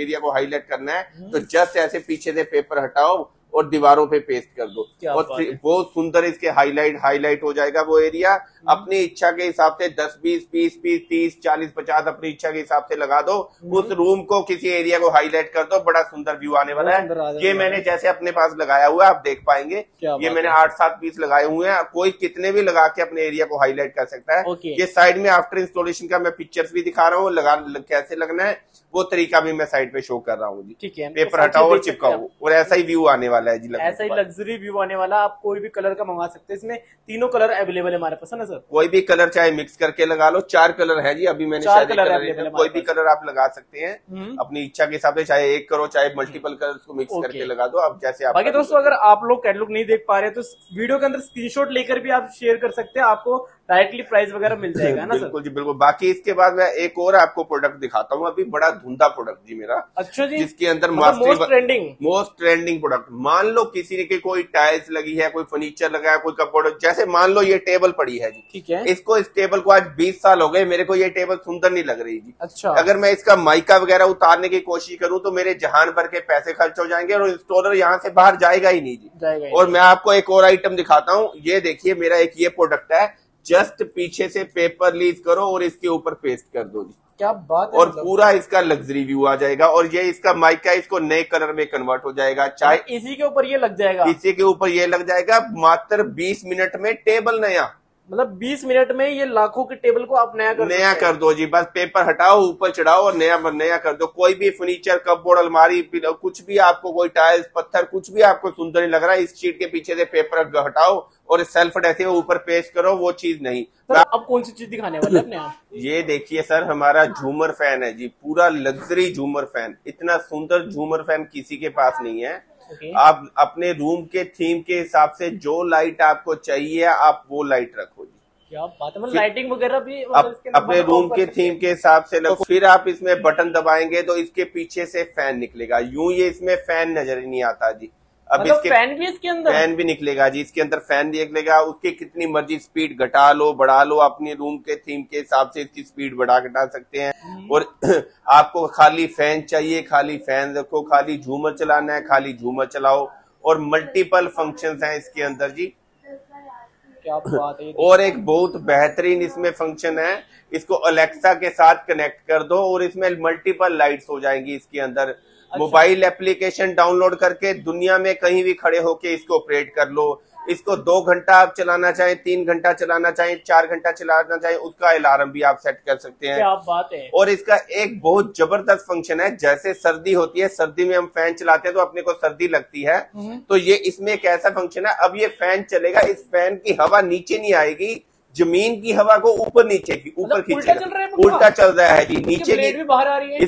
एरिया को हाईलाइट करना है, तो जस्ट ऐसे पीछे से पेपर हटाओ और दीवारों पे पेस्ट कर दो और बहुत सुंदर इसके हाईलाइट हो जाएगा वो एरिया। अपनी इच्छा के हिसाब से 10, 20, 30, 40, 50 अपनी इच्छा के हिसाब से लगा दो। उस रूम को, किसी एरिया को हाईलाइट कर दो, बड़ा सुंदर व्यू आने वाला है। ये मैंने जैसे अपने पास लगाया हुआ है, आप देख पाएंगे, ये मैंने 8-7 पीस लगाए हुए हैं। कोई कितने भी लगा के अपने एरिया को हाईलाइट कर सकता है। ये साइड में आफ्टर इंस्टॉलेशन का मैं पिक्चर्स भी दिखा रहा हूँ, कैसे लगना है वो तरीका भी मैं साइड पे शो कर रहा हूँ जी। ठीक है, पेपर हटाओ और चिपकाओ और ऐसा ही व्यू आने वाला है जी। ऐसा ही लग्जरी व्यू आने वाला। आप कोई भी कलर का मंगा सकते हैं, इसमें तीनों कलर अवेलेबल है हमारे पास, है ना सर? कोई भी कलर चाहे मिक्स करके लगा लो, 4 कलर है जी अभी मैंने, 4 कलर कोई भी कलर आप लगा सकते हैं अपनी इच्छा के हिसाब से, चाहे एक करो चाहे मल्टीपल कलर को मिक्स करके लगा दो आप जैसे। बाकी दोस्तों, अगर आप लोग कैटलॉग नहीं देख पा रहे हैं तो वीडियो के अंदर स्क्रीनशॉट लेकर भी आप शेयर कर सकते हैं, आपको डायरेक्टली प्राइस वगैरह मिल जाएगा ना सर? बिल्कुल जी बिल्कुल। बाकी इसके बाद मैं एक और आपको प्रोडक्ट दिखाता हूँ, अभी बड़ा धुंधा प्रोडक्ट जी मेरा। अच्छा जी। जिसके अंदर मोस्ट ट्रेंडिंग प्रोडक्ट। मान लो किसी की कोई टाइल्स लगी है, कोई फर्नीचर लगा है, कोई कपबोर्ड, जैसे मान लो ये टेबल पड़ी है जी, ठीक है। इस टेबल को आज 20 साल हो गए, मेरे को ये टेबल सुंदर नहीं लग रही जी। अच्छा। अगर मैं इसका माइका वगैरह उतारने की कोशिश करूं तो मेरे जहान भर के पैसे खर्च हो जाएंगे और इंस्टॉलर यहाँ से बाहर जाएगा ही नहीं जी। और मैं आपको एक और आइटम दिखाता हूँ, ये देखिए मेरा एक ये प्रोडक्ट है, जस्ट पीछे से पेपर लीज करो और इसके ऊपर पेस्ट कर दो जी। क्या बात है। और पूरा इसका लग्जरी व्यू आ जाएगा। और ये इसका माइका, इसको नए कलर में कन्वर्ट हो जाएगा, चाहे इसी के ऊपर ये लग जाएगा, इसी के ऊपर ये लग जाएगा। मात्र 20 मिनट में टेबल नया, मतलब 20 मिनट में ये लाखों के टेबल को आप नया कर दो जी। बस पेपर हटाओ, ऊपर चढ़ाओ और नया कर दो। कोई भी फर्नीचर, कपबोर्ड, अलमारी, कुछ भी आपको, कोई टाइल्स, पत्थर, कुछ भी आपको सुंदर नहीं लग रहा है, इस शीट के पीछे से पेपर हटाओ और सेल्फ ऐसे ऊपर पेस्ट करो, वो चीज नहीं। सर अब कौन सी चीज दिखाने वाले अपने आप? ये देखिए सर, हमारा झूमर फैन है जी, पूरा लग्जरी झूमर फैन। इतना सुंदर झूमर फैन किसी के पास नहीं है। आप अपने रूम के थीम के हिसाब से जो लाइट आपको चाहिए आप वो लाइट रखो जी। क्या बात है, मतलब लाइटिंग वगैरह भी अपने रूम के थीम के हिसाब से लगो। फिर आप इसमें बटन दबाएंगे तो इसके पीछे से फैन निकलेगा, यूं ये इसमें फैन नजर ही नहीं आता जी। अब मतलब इसके फैन भी इसके अंदर, फैन भी निकलेगा जी, इसके अंदर फैन निकलेगा। उसकी कितनी मर्जी स्पीड घटा लो बढ़ा लो, अपने रूम के थीम के हिसाब से इसकी स्पीड बढ़ा घटा सकते हैं। और आपको खाली फैन चाहिए, खाली फैन रखो, खाली झूमर चलाना है, खाली झूमर चलाओ। और मल्टीपल फंक्शंस हैं इसके अंदर जी। क्या बात है। और एक बहुत बेहतरीन इसमें फंक्शन है, इसको अलेक्सा के साथ कनेक्ट कर दो और इसमें मल्टीपल लाइट्स हो जाएंगी इसके अंदर। अच्छा। मोबाइल एप्लीकेशन डाउनलोड करके दुनिया में कहीं भी खड़े होके इसको ऑपरेट कर लो। इसको 2 घंटा आप चलाना चाहें, 3 घंटा चलाना चाहें, 4 घंटा चलाना चाहें, उसका अलार्म भी आप सेट कर सकते हैं। क्या बात है। और इसका एक बहुत जबरदस्त फंक्शन है, जैसे सर्दी होती है, सर्दी में हम फैन चलाते हैं तो अपने को सर्दी लगती है, तो ये इसमें एक ऐसा फंक्शन है, अब ये फैन चलेगा, इस फैन की हवा नीचे नहीं आएगी, जमीन की हवा को ऊपर नीचे की ऊपर खींचेगा। उल्टा चल रहा है जी, नीचे की भी बाहर आ रही है।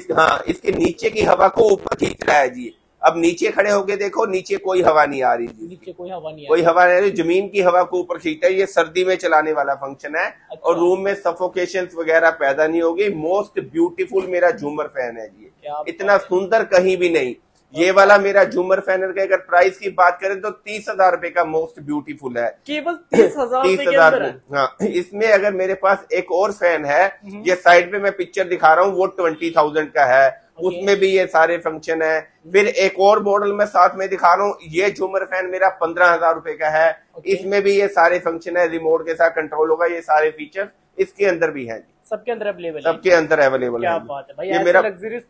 इसके नीचे की हवा को ऊपर खींच रहा है जी। अब नीचे खड़े होके देखो, नीचे कोई हवा नहीं आ रही जी, नीचे कोई हवा नहीं आ रही, जमीन की हवा को ऊपर खींचता है। ये सर्दी में चलाने वाला फंक्शन है। अच्छा। और रूम में सफोकेशन वगैरह पैदा नहीं होगी। मोस्ट ब्यूटीफुल मेरा झूमर फैन है जी, इतना सुंदर कहीं भी नहीं। ये वाला मेरा झूमर फैनर का अगर प्राइस की बात करें तो 30,000 रुपए का मोस्ट ब्यूटीफुल है, केवल 30,000। हाँ, इसमें अगर मेरे पास एक और फैन है, ये साइड पे मैं पिक्चर दिखा रहा हूँ, वो 20,000 का है, उसमें भी ये सारे फंक्शन है। फिर एक और मॉडल मैं साथ में दिखा रहा हूँ, ये झूमर फैन मेरा 15,000 रुपए का है। इसमें भी ये सारे फंक्शन है, रिमोट के साथ कंट्रोल होगा, ये सारे फीचर इसके अंदर भी है। सबके अंदर अवेलेबल है। सबके अंदर अवेलेबल है। क्या बात है भाई, ये मेरा लग्जरियस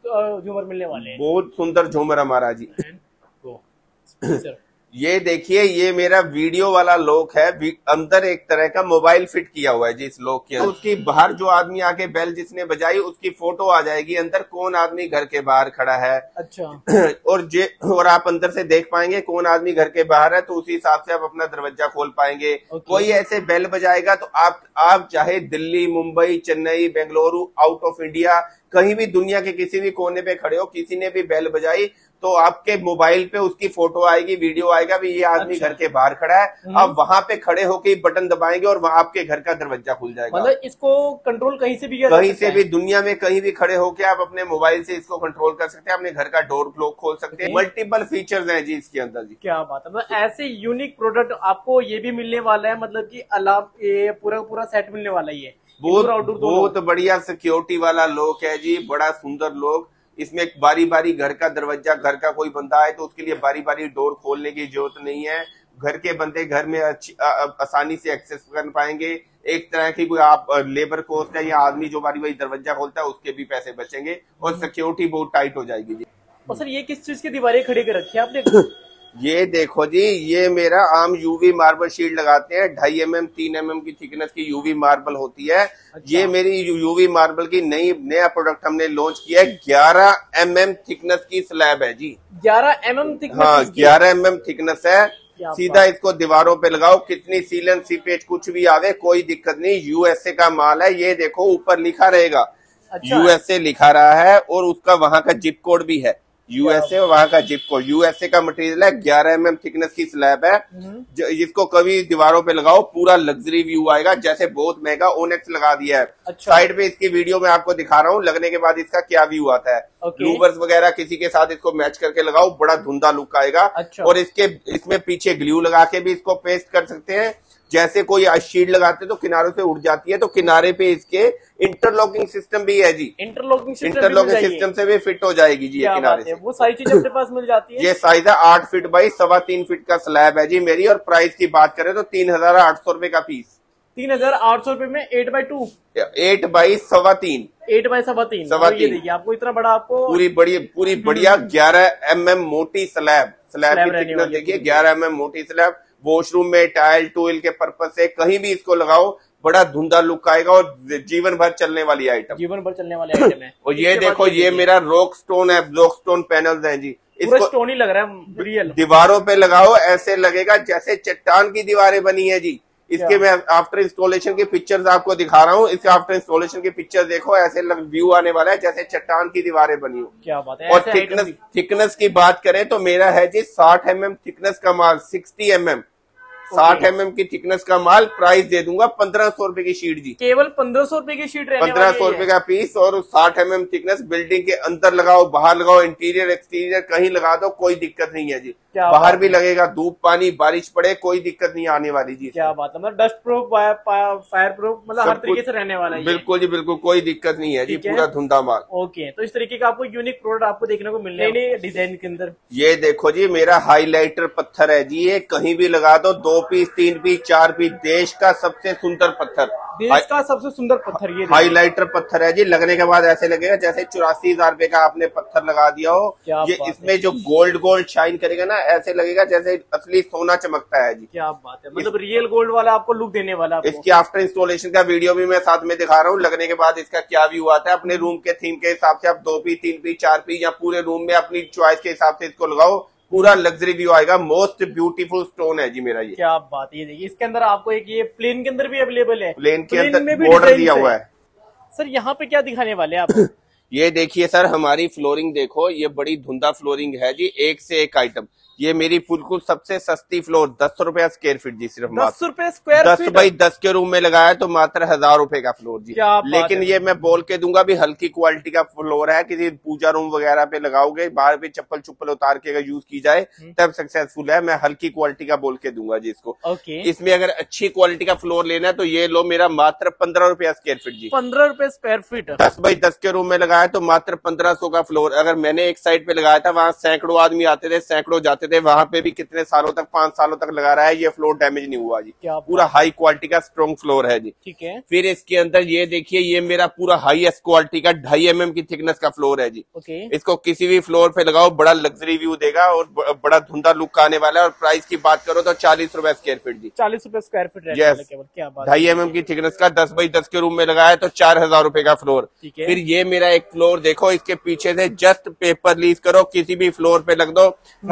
झूमर मिलने वाले हैं। बहुत सुंदर झूमर हमारा जी। ये देखिए, ये मेरा वीडियो वाला लॉक है, अंदर एक तरह का मोबाइल फिट किया हुआ है जी इस लॉक के अंदर। उसकी बाहर जो आदमी आके बेल जिसने बजाई उसकी फोटो आ जाएगी, अंदर कौन आदमी घर के बाहर खड़ा है। अच्छा। और आप अंदर से देख पाएंगे कौन आदमी घर के बाहर है, तो उसी हिसाब से आप अपना दरवाजा खोल पाएंगे। कोई ऐसे बेल बजाएगा तो आप चाहे Delhi, Mumbai, Chennai, Bengaluru, out of India, कहीं भी दुनिया के किसी भी कोने पे खड़े हो, किसी ने भी बेल बजाई तो आपके मोबाइल पे उसकी फोटो आएगी, वीडियो आएगा भी ये आदमी घर के बाहर खड़ा है। आप वहां पे खड़े होके बटन दबाएंगे और वहां आपके घर का दरवाजा खुल जाएगा। मतलब इसको कंट्रोल कहीं से भी कहीं से भी दुनिया में कहीं भी खड़े होके आप अपने मोबाइल से इसको कंट्रोल कर सकते हैं, अपने घर का डोर लॉक खोल सकते हैं। मल्टीपल फीचर्स हैं जी इसके अंदर जी। क्या बात है, मतलब ऐसे यूनिक प्रोडक्ट आपको ये भी मिलने वाला है, मतलब की ये पूरा सेट मिलने वाला है। बहुत बढ़िया सिक्योरिटी वाला लॉक है जी, बड़ा सुंदर लॉक। इसमें बारी बारी घर का दरवाजा, घर का कोई बंदा है तो उसके लिए बारी बारी डोर खोलने की जरूरत नहीं है। घर के बंदे घर में आसानी से एक्सेस कर पाएंगे। एक तरह की कोई आप लेबर कॉस्ट है या आदमी जो बारी बारी दरवाजा खोलता है उसके भी पैसे बचेंगे और सिक्योरिटी बहुत टाइट हो जाएगी जी। और सर ये किस चीज की दीवारें खड़ी कर रखी है आपने? ये देखो जी, ये मेरा आम यूवी मार्बल शीट लगाते हैं, 2.5 mm 3 mm की थिकनेस की यूवी मार्बल होती है। अच्छा। ये मेरी यूवी मार्बल की नया प्रोडक्ट हमने लॉन्च किया है। 11 mm थिकनेस की स्लैब है जी। 11 mm थिकनेस? हाँ, 11 mm थिकनेस है। सीधा इसको दीवारों पे लगाओ, कितनी सीलन सीपेज कुछ भी आवे कोई दिक्कत नहीं। यूएसए का माल है, ये देखो ऊपर लिखा रहेगा। अच्छा। यूएसए लिखा रहा है और उसका वहां का जिप कोड भी है। यूएसए, वहां का जिपको, यूएसए का मटेरियल है, 11 mm थिकनेस की स्लैब है, जिसको कभी दीवारों पे लगाओ पूरा लग्जरी व्यू आएगा। जैसे बहुत महंगा ओनेक्स लगा दिया है। अच्छा। साइड पे इसकी वीडियो में आपको दिखा रहा हूँ, लगने के बाद इसका क्या व्यू आता है। लूवर्स वगैरह किसी के साथ इसको मैच करके लगाओ, बड़ा धुंधा लुक आएगा। अच्छा। और इसमें पीछे ग्लू लगा के भी इसको पेस्ट कर सकते हैं। जैसे कोई शीट लगाते तो किनारों से उड़ जाती है, तो किनारे पे इसके इंटरलॉकिंग सिस्टम भी है जी। इंटरलॉकिंग सिस्टम से भी फिट हो जाएगी जी ये किनारे से। वो सारी चीजें अपने पास मिल जाती है। ये साइज है 8 फीट बाई 3.25 फीट का स्लैब है जी मेरी। और प्राइस की बात करें तो 3,800 रुपए का पीस। 3,800 रुपए में 8x2, 8 बाई 3.25, 8x3। ये देखिए आपको इतना बड़ा, आपको पूरी बढ़िया 11 mm मोटी स्लैब की थिकनेस देखिए, 11 mm मोटी स्लैब। वॉशरूम में टाइल टूल के पर्पज से कहीं भी इसको लगाओ, बड़ा धुंधा लुक आएगा और जीवन भर चलने वाली आइटम है। और ये देखो, ये मेरा रॉक स्टोन है, रॉक स्टोन पैनल्स हैं जी। इसको स्टोन ही लग रहा है रियल। दीवारों पे लगाओ, ऐसे लगेगा जैसे चट्टान की दीवारें बनी है जी। इसके मैं आफ्टर इंस्टॉलेशन की पिक्चर्स आपको दिखा रहा हूँ। इसके आफ्टर इंस्टॉलेशन की पिक्चर देखो, ऐसे व्यू आने वाला है जैसे चट्टान की दीवारें बनी हो। क्या बात है। और थिकनेस की बात करें तो मेरा है जी 60 mm थिकनेस का माल, 60 mm, 60 mm की थिकनेस का माल। प्राइस दे दूंगा 1,500 रुपए की शीट जी। केवल 1,500 रुपए की शीट, 1,500 रुपए का पीस। और 60 mm थिकनेस, बिल्डिंग के अंदर लगाओ, बाहर लगाओ, इंटीरियर एक्सटीरियर कहीं लगा दो, कोई दिक्कत नहीं है जी। बाहर भी लगेगा, धूप पानी बारिश पड़े, कोई दिक्कत नहीं आने वाली जी। क्या बात है। मतलब डस्ट प्रूफ, फायर प्रूफ, मतलब हर तरीके से रहने वाला है। बिल्कुल जी बिल्कुल, कोई दिक्कत नहीं है जी, पूरा धुंधा माल। ओके, तो इस तरीके का आपको यूनिक प्रोडक्ट आपको देखने को मिलने वाले डिजाइन के अंदर। ये देखो जी, मेरा हाईलाइटर पत्थर है जी। ये कहीं भी लगा दो, 2 पीस 3 पीस 4 पीस, देश का सबसे सुंदर पत्थर, देश का सबसे सुंदर पत्थर ये हाईलाइटर पत्थर है जी। लगने के बाद ऐसे लगेगा जैसे 84,000 रुपए का आपने पत्थर लगा दिया हो। ये इसमें जो गोल्ड शाइन करेगा ना, ऐसे लगेगा जैसे असली सोना चमकता है जी। क्या बात है। मतलब रियल गोल्ड वाला आपको लुक देने वाला। इसकी आफ्टर इंस्टॉलेशन का वीडियो भी मैं साथ में दिखा रहा हूँ। लगने के बाद इसका क्या व्यू आता है। अपने रूम के थीम के हिसाब से आप 2 पीस 3 पीस 4 पीस या पूरे रूम में अपनी चॉइस के हिसाब से इसको लगाओ, पूरा लग्जरी व्यू आएगा। मोस्ट ब्यूटीफुल स्टोन है जी मेरा ये। क्या बात है। ये देखिए, इसके अंदर आपको एक ये प्लेन के अंदर भी अवेलेबल है। प्लेन के अंदर बॉर्डर दिया हुआ है। सर यहाँ पे क्या दिखाने वाले हैं आप? ये देखिए सर, हमारी फ्लोरिंग देखो, ये बड़ी धुंधा फ्लोरिंग है जी, एक से एक आइटम। ये मेरी बिल्कुल सबसे सस्ती फ्लोर, 10 रुपया स्क्वायर फीट जी, सिर्फ 10 रुपए स्क्वायर 10 बाई 10 के रूम में लगाया तो मात्र 1,000 रुपए का फ्लोर जी। लेकिन ये मैं बोल के दूंगा भी हल्की क्वालिटी का फ्लोर है। किसी पूजा रूम वगैरह पे लगाओगे, बाहर पे चप्पल चुप्पल उतार के अगर यूज की जाए तब सक्सेसफुल है। मैं हल्की क्वालिटी का बोल के दूंगा जी इसको। इसमें अगर अच्छी क्वालिटी का फ्लोर लेना है तो ये लो, मेरा मात्र 15 रुपया स्क्वायर फीट जी। 15 रुपए स्क्वायर फीट, 10 बाई 10 के रूम में लगाया तो मात्र 1,500 का फ्लोर। अगर मैंने एक साइड पे लगाया था, वहां सैकड़ों आदमी आते थे, सैकड़ों जाते थे, वहां पे भी कितने सालों तक, 5 सालों तक लगा रहा है, ये फ्लोर डैमेज नहीं हुआ जी। पूरा हाई क्वालिटी का स्ट्रॉन्ग फ्लोर है जी। ठीक है। फिर इसके अंदर ये देखिए, ये मेरा पूरा हाईएस्ट क्वालिटी का 2.5 mm की थिकनेस का फ्लोर है जी। इसको किसी भी फ्लोर पे लगाओ, बड़ा लग्जरी व्यू देगा और बड़ा धुंधा लुक आने वाला है। और प्राइस की बात करो तो 40 रुपए स्क्वायर फीट जी। 40 रुपए स्क्वायर फीट। यस, 2.5 mm की थिकनेस का 10 बाई 10 के रूम में लगाया तो 4,000 रुपए का फ्लोर। फिर ये मेरा एक फ्लोर देखो, इसके पीछे से जस्ट पेपर लीज करो, किसी भी फ्लोर पे लग दो,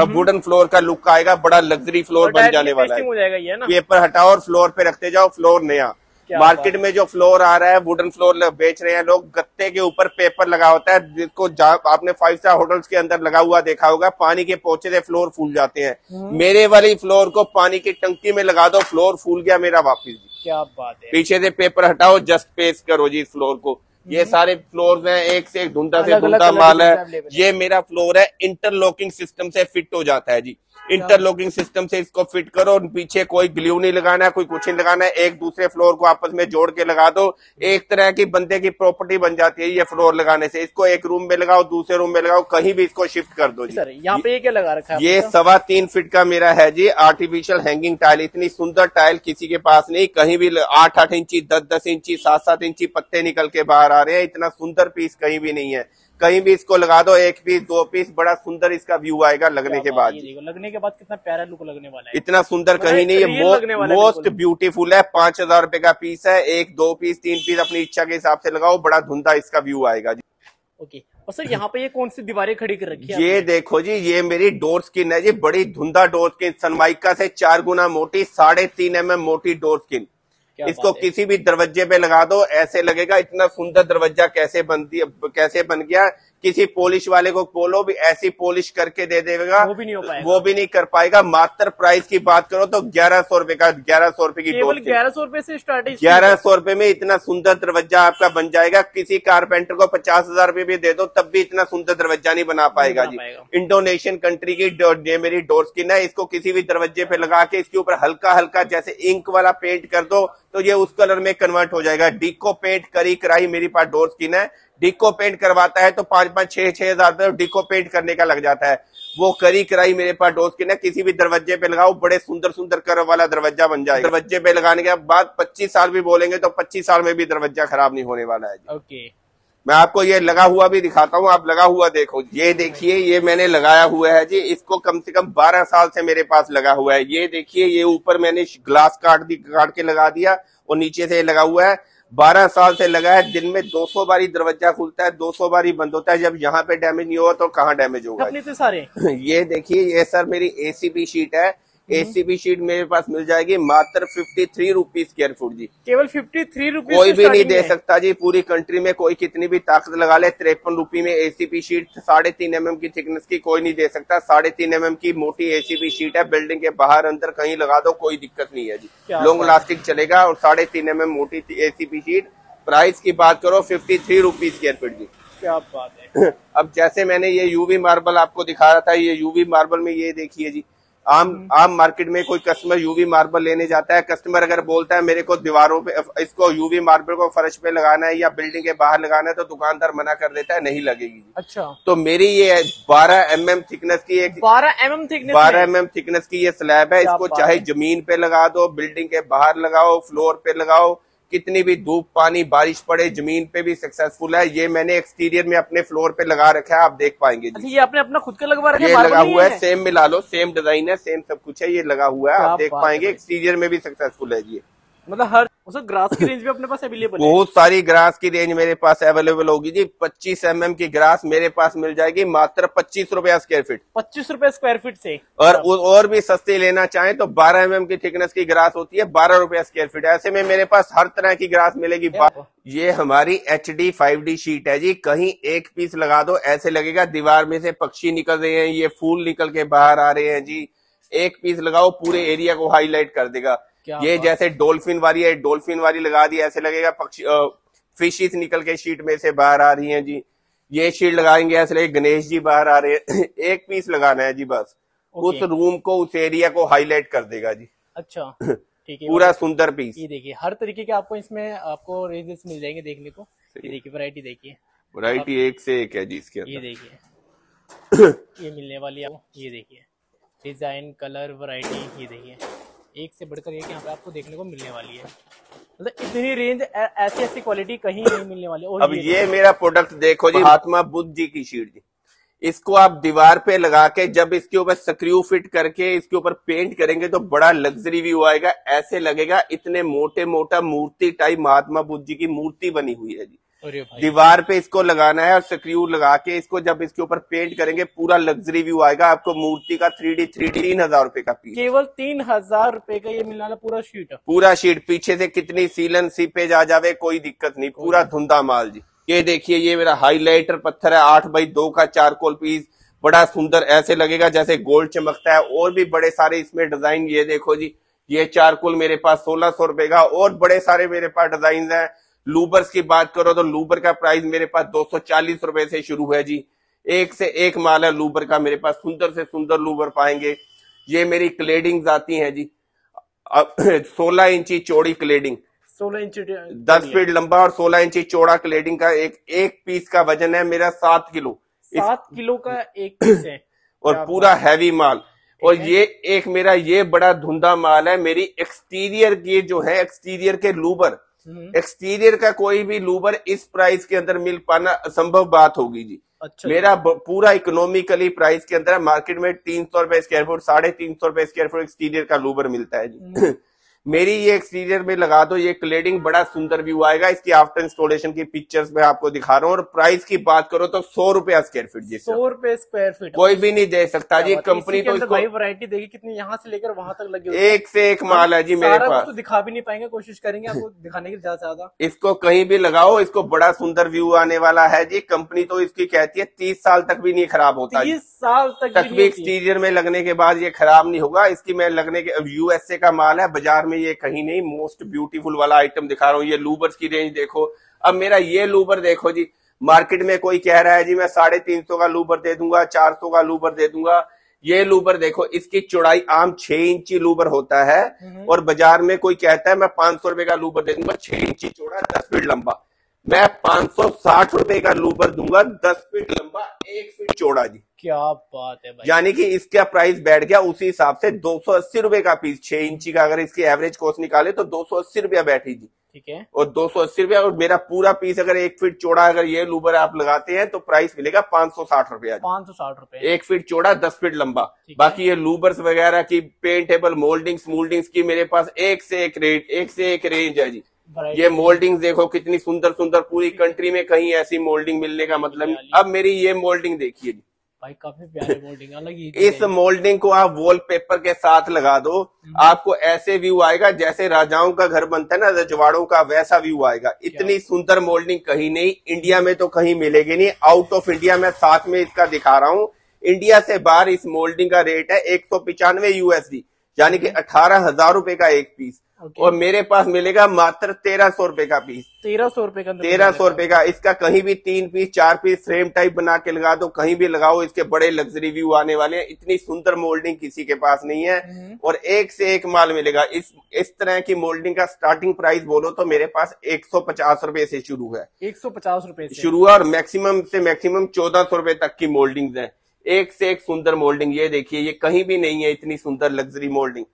वुडन फ्लोर का लुक आएगा, बड़ा लग्जरी फ्लोर बन जाने वाला है। हो जाएगा ये ना। पेपर हटाओ और फ्लोर पे रखते जाओ, फ्लोर नया। मार्केट में जो फ्लोर आ रहा है, वुडन फ्लोर बेच रहे हैं लोग, गत्ते के ऊपर पेपर लगा होता है, जिसको आपने 5 स्टार होटल्स के अंदर लगा हुआ देखा होगा, पानी के पोछे से फ्लोर फूल जाते हैं। मेरे वाली फ्लोर को पानी की टंकी में लगा दो, फ्लोर फूल गया मेरा वापिस। क्या बात है। पीछे से पेपर हटाओ, जस्ट पेस्ट करो जी इस फ्लोर को। ये सारे फ्लोर हैं, एक से एक धुंधा से धुंधा माल है। ये मेरा फ्लोर है, इंटरलॉकिंग सिस्टम से फिट हो जाता है जी। इंटरलॉकिंग सिस्टम से इसको फिट करो, और पीछे कोई ग्लू नहीं लगाना है, कोई कुछ नहीं लगाना है, एक दूसरे फ्लोर को आपस में जोड़ के लगा दो। एक तरह की बंदे की प्रॉपर्टी बन जाती है ये फ्लोर लगाने से। इसको एक रूम में लगाओ, दूसरे रूम में लगाओ, कहीं भी इसको शिफ्ट कर दो जी। सर यहाँ पे क्या लगा रखा है? ये 3.25 फीट का मेरा है जी, आर्टिफिशियल हैंगिंग टाइल। इतनी सुंदर टाइल किसी के पास नहीं, कहीं भी 8-8 इंची, 10-10 इंची, 7-7 इंची पत्ते निकल के बाहर आ रहे हैं। इतना सुंदर पीस कहीं भी नहीं है। कहीं भी इसको लगा दो, 1 पीस 2 पीस, बड़ा सुंदर इसका व्यू आएगा लगने के बाद। लगने के बाद कितना प्यारा लुक लगने वाला है। इतना सुंदर कहीं नहीं है, मोस्ट ब्यूटीफुल है। 5,000 रुपए का पीस है। 1 2 पीस 3 पीस अपनी इच्छा के हिसाब से लगाओ, बड़ा धुंधा इसका व्यू आएगा जी। ओके। और सर यहाँ पे ये कौन सी दीवारें खड़ी कर रखी है? ये देखो जी, ये मेरी डोर स्किन है जी, बड़ी धुंधा डोर स्किन, सनमाइका से 4 गुना मोटी, 3.5 mm मोटी डोर स्किन। इसको किसी भी दरवाजे पे लगा दो, ऐसे लगेगा इतना सुंदर दरवाजा कैसे बन गया किसी पॉलिश वाले को बोलो भी ऐसी पॉलिश करके दे देगा, वो भी नहीं हो पाएगा, वो भी नहीं कर पाएगा। मात्र प्राइस की बात करो तो 1100 रुपए का, 1100 रुपए की केवल 1100 रुपए से स्टार्टिंग। 1100 रुपए में इतना सुंदर दरवाजा आपका बन जाएगा। किसी कारपेंटर को 50,000 रुपए भी दे दो तब भी इतना सुंदर दरवाजा नहीं बना पाएगा जी। इंडोनेशियन कंट्री की ये मेरी डोर स्किन है, इसको किसी भी दरवाजे पे लगा के इसके ऊपर हल्का हल्का जैसे इंक वाला पेंट कर दो तो ये उस कलर में कन्वर्ट हो जाएगा। डिको पेंट करी कराई मेरी पास डोर स्किन है। डिको पेंट करवाता है तो 5-5, 6-6 हजार रुपए डिको पेंट करने का लग जाता है। वो करी कराई मेरे पास डोर स्किन है, किसी भी दरवाजे पे लगाओ बड़े सुंदर सुंदर कर वाला दरवाजा बन जाएगा। दरवाजे पे लगाने के बाद 25 साल भी बोलेंगे तो 25 साल में भी दरवाजा खराब नहीं होने वाला है। ओके, मैं आपको ये लगा हुआ भी दिखाता हूँ, आप लगा हुआ देखो। ये देखिए, ये मैंने लगाया हुआ है जी, इसको कम से कम 12 साल से मेरे पास लगा हुआ है। ये देखिए, ये ऊपर मैंने ग्लास काट के लगा दिया और नीचे से लगा हुआ है। 12 साल से लगा है। दिन में 200 बारी दरवाजा खुलता है, 200 बारी बंद होता है। जब यहाँ पे डैमेज नहीं हुआ तो कहाँ डैमेज होगा? अपने सारे ये देखिए, ये सर मेरी एसीबी शीट है। एसीबी शीट मेरे पास मिल जाएगी मात्र 53 रुपीज स्क्वायर फुट जी। केवल 53 रुपीज, कोई भी नहीं दे सकता जी पूरी कंट्री में। कोई कितनी भी ताकत लगा ले, 53 रुपए में एसीबी शीट 3.5 mm की थिकनेस की कोई नहीं दे सकता। 3.5 mm की मोटी एसीबी शीट है, बिल्डिंग के बाहर अंदर कहीं लगा दो कोई दिक्कत नहीं है जी, लॉन्ग लास्टिक चलेगा। और 3.5 mm मोटी एसीबी शीट। प्राइस की बात करो 53 रुपीज स्क्वायर फीट जी। क्या बात है। अब जैसे मैंने ये यूवी मार्बल आपको दिखा रहा था, ये यूवी मार्बल में ये देखिए जी, आम मार्केट में कोई कस्टमर यूवी मार्बल लेने जाता है, कस्टमर अगर बोलता है मेरे को दीवारों पे इसको यूवी मार्बल को फर्श पे लगाना है या बिल्डिंग के बाहर लगाना है तो दुकानदार मना कर देता है, नहीं लगेगी। अच्छा, तो मेरी ये 12 mm थिकनेस की एक 12 mm थिकनेस की ये स्लैब है। इसको चाहे जमीन पे लगा दो, बिल्डिंग के बाहर लगाओ, फ्लोर पे लगाओ, कितनी भी धूप पानी बारिश पड़े जमीन पे भी सक्सेसफुल है। ये मैंने एक्सटीरियर में अपने फ्लोर पे लगा रखा है, आप देख पाएंगे जी। ये आपने अपना खुद का लगवा रखा है? ये लगा हुआ है, सेम मिला लो, सेम डिजाइन है, सेम सब कुछ है, ये लगा हुआ है, आप देख पाएंगे। एक्सटीरियर में भी सक्सेसफुल है जी। मतलब हर ग्रास की रेंज भी अपने पास अवेलेबल है? बहुत सारी ग्रास की रेंज मेरे पास अवेलेबल होगी जी। 25 mm की ग्रास मेरे पास मिल जाएगी मात्र 25 रुपया स्क्वायर फीट। 25 रुपए स्क्वायर फीट से। और भी सस्ती लेना चाहें तो 12 mm की थिकनेस की ग्रास होती है, 12 रुपया स्क्वायर फीट। ऐसे में मेरे पास हर तरह की ग्रास मिलेगी। ये हमारी HD 5D शीट है जी। कहीं एक पीस लगा दो ऐसे लगेगा दीवार में से पक्षी निकल रहे हैं, ये फूल निकल के बाहर आ रहे हैं जी। एक पीस लगाओ पूरे एरिया को हाईलाइट कर देगा। ये जैसे डॉल्फिन वाली है, डॉल्फिन वाली लगा दी ऐसे लगेगा पक्षी फिशेस निकल के शीट में से बाहर आ रही हैं जी। ये शीट लगाएंगे ऐसे लगेगा गणेश जी बाहर आ रहे हैं। एक पीस लगाना है जी बस, उस रूम को, उस एरिया को हाईलाइट कर देगा जी। अच्छा, ठीक है, पूरा सुंदर पीस। ये देखिए हर तरीके के आपको इसमें आपको रेंजेस मिल जाएंगे देखने को। ये देखिए वैरायटी, देखिए वैरायटी एक से एक है जी इसके अंदर। ये देखिए ये मिलने वाली है। ये देखिए डिजाइन, कलर, वैरायटी, ये देखिए एक से बढ़कर एक यहाँ पे आपको देखने को मिलने वाली है। मतलब इतनी रेंज, ऐसी ऐसी क्वालिटी कहीं नहीं मिलने वाली। और अब ये मेरा प्रोडक्ट देखो जी, महात्मा बुद्ध जी की शीट जी। इसको आप दीवार पे लगा के जब इसके ऊपर स्क्रू फिट करके इसके ऊपर पेंट करेंगे तो बड़ा लग्जरी व्यू आएगा। ऐसे लगेगा इतने मोटा मूर्ति टाइप महात्मा बुद्ध जी की मूर्ति बनी हुई है जी। दीवार पे इसको लगाना है और स्क्रू लगा के इसको जब इसके ऊपर पेंट करेंगे पूरा लग्जरी व्यू आएगा। आपको मूर्ति का 3D 3,000 रुपए का पीस, केवल 3,000 रुपए का ये मिलने वाला पूरा शीट। पीछे से कितनी सीलन सीपेज आ जावे कोई दिक्कत नहीं, पूरा धुंधा माल जी। ये देखिए, ये मेरा हाईलाइटर पत्थर है, 8x2 का चारकोल पीस, बड़ा सुंदर ऐसे लगेगा जैसे गोल्ड चमकता है। और भी बड़े सारे इसमें डिजाइन, ये देखो जी, ये चारकोल मेरे पास 1600 रुपए का, और बड़े सारे मेरे पास डिजाइन है। लूबर्स की बात करो तो लूबर का प्राइस मेरे पास 240 रुपए से शुरू है जी। एक से एक माल है लूबर का मेरे पास, सुंदर से सुंदर लूबर पाएंगे। ये मेरी क्लेडिंग्स आती हैं जी, 16 इंची चौड़ी क्लेडिंग, 16 इंच 10 फीट लंबा और 16 इंची चौड़ा क्लेडिंग का एक पीस का वजन है मेरा 7 किलो। 7 किलो का एक पीस है और पूरा हैवी माल। और ये एक मेरा ये बड़ा धुंधा माल है मेरी एक्सटीरियर की जो है, एक्सटीरियर के लूबर, एक्सटीरियर का कोई भी लूबर इस प्राइस के अंदर मिल पाना असंभव बात होगी जी। अच्छा, मेरा पूरा इकोनॉमिकली प्राइस के अंदर मार्केट में 300 रुपए स्क्वायर फुट, 350 रुपए स्क्वायर फुट एक्सटीरियर का लूबर मिलता है जी। मेरी ये एक्सटीरियर में लगा दो, ये क्लेडिंग बड़ा सुंदर व्यू आएगा। इसकी आफ्टर इंस्टॉलेशन की पिक्चर्स में आपको दिखा रहा हूँ। और प्राइस की बात करो तो 100 रुपया स्क्वायर फीट जी, 100 रुपए स्क्वायर फीट कोई भी नहीं दे सकता जी। कंपनी तो इसको भाई वैरायटी देखिए कितनी, यहाँ से लेकर वहां तक लगी, एक से एक माल है जी मेरे पास। तो दिखा भी नहीं पाएंगे, कोशिश करेंगे आपको दिखाने की ज्यादा से ज्यादा। इसको कहीं भी लगाओ, इसको बड़ा सुंदर व्यू आने वाला है जी। कंपनी तो इसकी कहती है 30 साल तक भी नहीं खराब होता, 30 साल तक भी एक्सटीरियर में लगने के बाद ये खराब नहीं होगा। इसकी मैं लगने के यूएसए का माल है, बाजार में ये कहीं नहीं। मोस्ट ब्यूटीफुल वाला आइटम दिखा रहा हूँ। ये लूबर्स की रेंज देखो। अब मेरा ये लूबर देखो जी, मार्केट में कोई कह रहा है जी मैं 350 का लूबर दे दूंगा, 400 का लूबर दे दूंगा। ये लूबर देखो, इसकी चौड़ाई आम 6 इंची लूबर होता है और बाजार में कोई कहता है मैं 500 रुपए का लूबर दे दूंगा, 6 इंची चौड़ा, 10 फीट लंबा। मैं 560 रुपए का लूबर दूंगा, 10 फीट लंबा, 1 फीट चौड़ा जी। क्या बात है भाई। यानी कि इसका प्राइस बैठ गया उसी हिसाब से 280 रुपए का पीस। 6 इंची का अगर इसकी एवरेज कॉस्ट निकाले तो 280 रुपया बैठी जी, ठीक है। और 280 रुपया। और मेरा पूरा पीस अगर 1 फीट चौड़ा अगर ये लूबर आप लगाते हैं तो प्राइस मिलेगा 560 रुपया, 560 रुपए, 1 फीट चौड़ा, 10 फीट लंबा। बाकी ये लूबर्स वगैरह की पेंटेबल मोल्डिंग्स की मेरे पास एक से एक रेंज है जी। ये मोल्डिंग देखो कितनी सुंदर सुंदर, पूरी कंट्री में कहीं ऐसी मोल्डिंग मिलने का मतलब नहीं। अब मेरी ये मोल्डिंग देखिए जी भाई, काफी प्यारी मोल्डिंग, अलग ही। इस मोल्डिंग को आप वॉलपेपर के साथ लगा दो, आपको ऐसे व्यू आएगा जैसे राजाओं का घर बनता है ना, रजवाड़ों का, वैसा व्यू आएगा। इतनी सुंदर मोल्डिंग कहीं नहीं, इंडिया में तो कहीं मिलेगी नहीं। आउट ऑफ इंडिया मैं साथ में इसका दिखा रहा हूँ। इंडिया से बाहर इस मोल्डिंग का रेट है 195 USD, यानी कि 18,000 रुपए का एक पीस। और मेरे पास मिलेगा मात्र 1300 रुपए का पीस। 1300 रुपए का, 1300 रुपए का। इसका कहीं भी 3 पीस 4 पीस फ्रेम टाइप बना के लगा दो, कहीं भी लगाओ, इसके बड़े लग्जरी व्यू आने वाले हैं। इतनी सुंदर मोल्डिंग किसी के पास नहीं है और एक से एक माल मिलेगा। इस तरह की मोल्डिंग का स्टार्टिंग प्राइस बोलो तो मेरे पास 150 रुपए से शुरू है, 150 रुपए से शुरू है। और मैक्सिमम से मैक्सिमम 1400 रुपए तक की मोल्डिंग है। एक से एक सुंदर मोल्डिंग, ये देखिए, ये कहीं भी नहीं है इतनी सुंदर लग्जरी मोल्डिंग।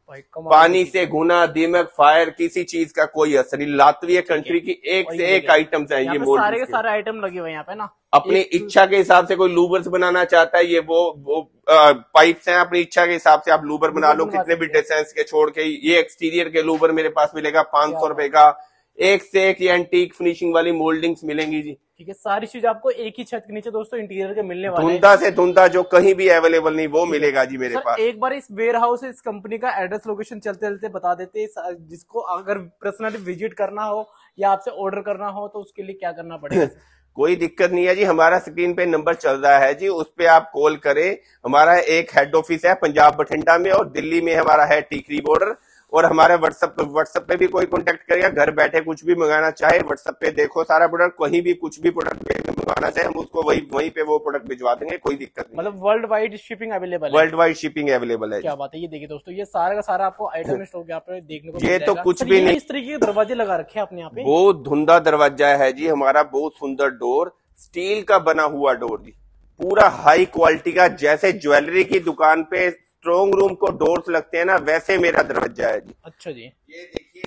पानी से गुना, दीमक, फायर, किसी चीज का कोई असर नहीं। लातविया कंट्री की एक से एक आइटम्स हैं ये मोल्डिंग, सारे के सारे आइटम लगे हुए यहाँ पे ना। अपनी इच्छा के हिसाब से कोई लूबर्स बनाना चाहता है, ये वो पाइप्स हैं, अपनी इच्छा के हिसाब से आप लूबर बना लो, कितने भी डिस्टेंस के छोड़ के। ये एक्सटीरियर के लूबर मेरे पास मिलेगा 500 रुपए का। एक से एक ये एंटीक फिनिशिंग वाली मोल्डिंग्स मिलेंगी जी, ठीक है। सारी चीज आपको एक ही छत के नीचे दोस्तों इंटीरियर के मिलने वाले हैं। धुंधा से धुंधा जो कहीं भी अवेलेबल नहीं वो मिलेगा जी मेरे पास। एक बार इस वेयर हाउस, इस कंपनी का एड्रेस लोकेशन चलते चलते बता देते, जिसको अगर पर्सनली विजिट करना हो या आपसे ऑर्डर करना हो तो उसके लिए क्या करना पड़ेगा? कोई दिक्कत नहीं है जी, हमारा स्क्रीन पे नंबर चल रहा है जी, उस पे आप कॉल करें। हमारा एक हेड ऑफिस है पंजाब बठिंडा में और दिल्ली में हमारा है टीकरी बॉर्डर। और हमारे व्हाट्सएप पे भी कोई कांटेक्ट करेगा, घर बैठे कुछ भी मंगाना चाहे व्हाट्सएप पे देखो सारा प्रोडक्ट, कहीं भी कुछ भी प्रोडक्ट मंगाना चाहे हम उसको वहीं पे वो प्रोडक्ट भिजवा देंगे, कोई दिक्कत नहीं। मतलब वर्ल्ड वाइड शिपिंग अवेलेबल है? वर्ल्ड वाइड शिपिंग अवेलेबल है। क्या बात है। ये देखिए दोस्तों, ये सारा का सारा आपको आइटम स्टॉक यहाँ पे देखने को ये तो कुछ भी नहीं। इस तरीके के दरवाजे लगा रखे हैं आपने यहाँ पे? बहुत धुंधा दरवाजा है जी हमारा, बहुत सुंदर डोर, स्टील का बना हुआ डोर जी, पूरा हाई क्वालिटी का। जैसे ज्वेलरी की दुकान पे स्ट्रॉन्ग रूम को डोर्स लगते हैं ना, वैसे मेरा दरवाजा है जी। अच्छा जी। ये देखिए,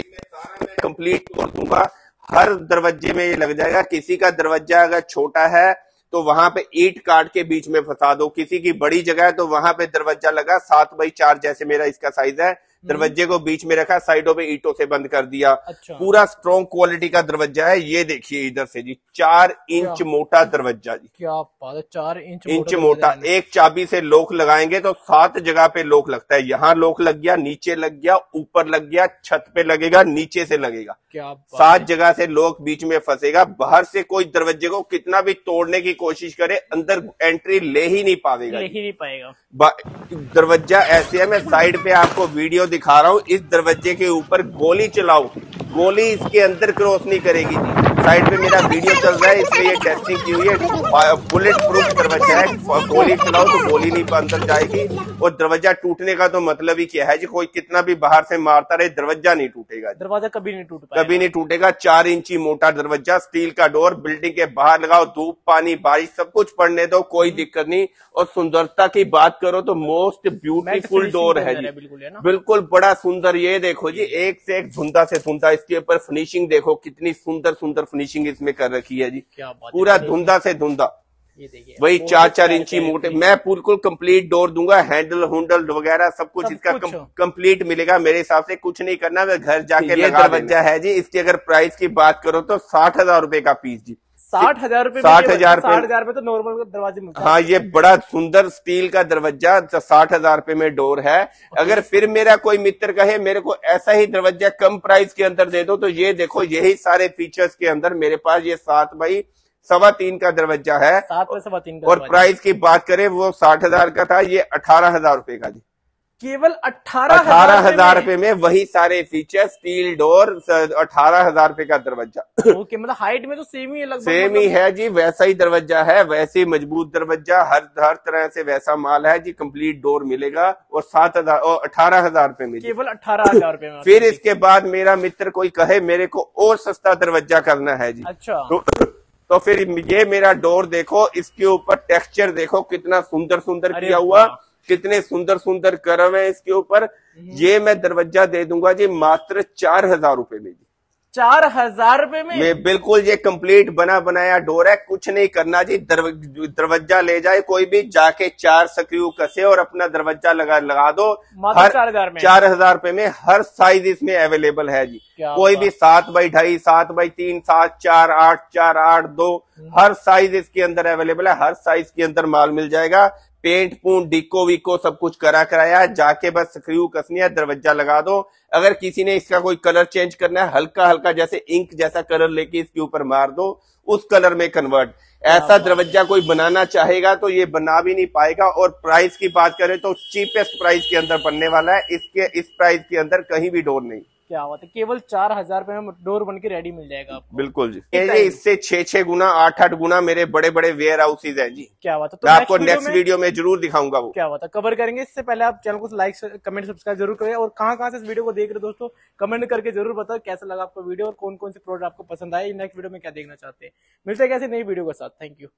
मैं कंप्लीट कर दूंगा, हर दरवाजे में ये लग जाएगा। किसी का दरवाजा अगर छोटा है तो वहां पे ईंट काट के बीच में फंसा दो, किसी की बड़ी जगह है तो वहां पे दरवाजा लगा 7x4 जैसे मेरा इसका साइज है, दरवाजे को बीच में रखा, साइडों पे ईंटों से बंद कर दिया। अच्छा। पूरा स्ट्रॉन्ग क्वालिटी का दरवाजा है। ये देखिए इधर से जी, 4 इंच मोटा दरवाजा जी। क्या बात है, 4 इंच मोटा। एक चाबी से लॉक लगाएंगे तो 7 जगह पे लॉक लगता है। यहाँ लॉक लग गया, नीचे लग गया, ऊपर लग गया, छत पे लगेगा, नीचे से लगेगा, 7 जगह से लॉक बीच में फंसेगा। बाहर से कोई दरवाजे को कितना भी तोड़ने की कोशिश करे, अंदर एंट्री ले ही नहीं पाएगा, ले ही नहीं पाएगा। दरवाजा ऐसे है, मैं साइड पे आपको वीडियो दिखा रहा हूँ। इस दरवाजे के ऊपर गोली चलाओ, गोली इसके अंदर क्रॉस नहीं करेगी जी। साइड पे मेरा वीडियो चल रहा है इसलिए ये टेस्टिंग की हुई है। बुलेट प्रूफ दरवाजा है, गोली चलाओ तो गोली नहीं अंदर जाएगी। और दरवाजा टूटने का तो मतलब ही क्या है जी, कोई कितना भी बाहर से मारता रहे दरवाजा नहीं टूटेगा, दरवाजा कभी नहीं टूट पाएगा, कभी नहीं टूटेगा। 4 इंची मोटा दरवाजा, स्टील का डोर, बिल्डिंग के बाहर लगाओ, धूप पानी बारिश सब कुछ पड़ने दो, कोई दिक्कत नहीं। और सुंदरता की बात करो तो मोस्ट ब्यूटीफुल डोर है जी, बिल्कुल बड़ा सुंदर। ये देखो जी, एक से एक धुंधा से धुंधा, इसके ऊपर फिनिशिंग देखो कितनी सुंदर सुंदर फिनिशिंग इसमें कर रखी है जी, पूरा धुंधा से धुंधा। ये देखिए वही 4-4 इंची मोटे। मैं बिल्कुल कंप्लीट डोर दूंगा, हैंडल हुंडल वगैरह सब कुछ इसका कंप्लीट मिलेगा। मेरे हिसाब से कुछ नहीं करना, मैं घर जाके लगा दरवाजा है जी। इसकी अगर प्राइस की बात करो तो 60,000 रुपए का पीस जी। 60,000 रुपए, 60,000 60,000 में तो नॉर्मल दरवाजे मिलते हैं। हाँ, ये बड़ा सुंदर स्टील का दरवाजा 60,000 रुपए में डोर है। अगर फिर मेरा कोई मित्र कहे मेरे को ऐसा ही दरवाजा कम प्राइस के अंदर दे दो, तो ये देखो यही सारे फीचर्स के अंदर मेरे पास ये 7x3 का दरवाजा है। 7x3 का। और प्राइस की बात करें वो 60,000 का था, ये 18,000 रुपए का जी। केवल 18,000 रुपए में वही सारे फीचर, स्टील डोर, 18,000 रुपए का दरवाजा। ओके, मतलब हाइट में तो सेम ही है लगभग। सेम ही है जी, वैसा ही दरवाजा है, वैसे ही मजबूत दरवाजा, हर तरह से वैसा माल है जी। कंप्लीट डोर मिलेगा और 7,000 और 18,000 रुपए में, केवल 18,000 रुपए में। फिर इसके बाद मेरा मित्र कोई कहे मेरे को और सस्ता दरवाजा करना है जी। अच्छा, तो फिर ये मेरा डोर देखो, इसके ऊपर टेक्सचर देखो कितना सुंदर सुंदर किया हुआ, कितने सुंदर सुंदर कर्व है इसके ऊपर। ये मैं दरवाजा दे दूंगा जी मात्र 4,000 रुपए में जी। 4,000 रुपए में? मैं बिल्कुल, ये कंप्लीट बना बनाया डोर है, कुछ नहीं करना जी। दरवाजा ले जाए कोई भी, जाके 4 स्क्रू कसे और अपना दरवाजा लगा दो। हर 4,000 में, 4,000 रुपए में हर साइज इसमें अवेलेबल है जी। कोई भी 7x2, 7x3, 7, 4, 8, 4, 8, 2, हर साइज इसके अंदर अवेलेबल है। हर साइज के अंदर माल मिल जाएगा। पेंट पूंट डिको विको सब कुछ कराया है, जाके बस स्क्रू कसनी है, दरवाजा लगा दो। अगर किसी ने इसका कोई कलर चेंज करना है, हल्का हल्का जैसे इंक जैसा कलर लेके इसके ऊपर मार दो, उस कलर में कन्वर्ट। ऐसा दरवाजा कोई बनाना चाहेगा तो ये बना भी नहीं पाएगा। और प्राइस की बात करें तो चीपेस्ट प्राइस के अंदर बनने वाला है। इस प्राइस के अंदर कहीं भी डोर नहीं। क्या बात है, केवल 4,000 रुपए में डोर बन के रेडी मिल जाएगा आपको। बिल्कुल जी। ये इससे 6-6 गुना 8-8 गुना मेरे बड़े बड़े वेयर हाउसेज है जी। क्या बात है, तो मैं आपको नेक्स्ट वीडियो में जरूर दिखाऊंगा वो। क्या बात है, कवर करेंगे। इससे पहले आप चैनल को लाइक कमेंट सब्सक्राइब जरूर करें। और कहाँ से इस वीडियो को देख रहे दोस्तों, कमेंट करके जरूर बताओ कैसा लगा आपको वीडियो और कौन कौन से प्रोडक्ट आपको पसंद आए, नेक्स्ट वीडियो में क्या देखना चाहते हैं। मिलते हैं कैसे नई वीडियो के साथ। Thank you.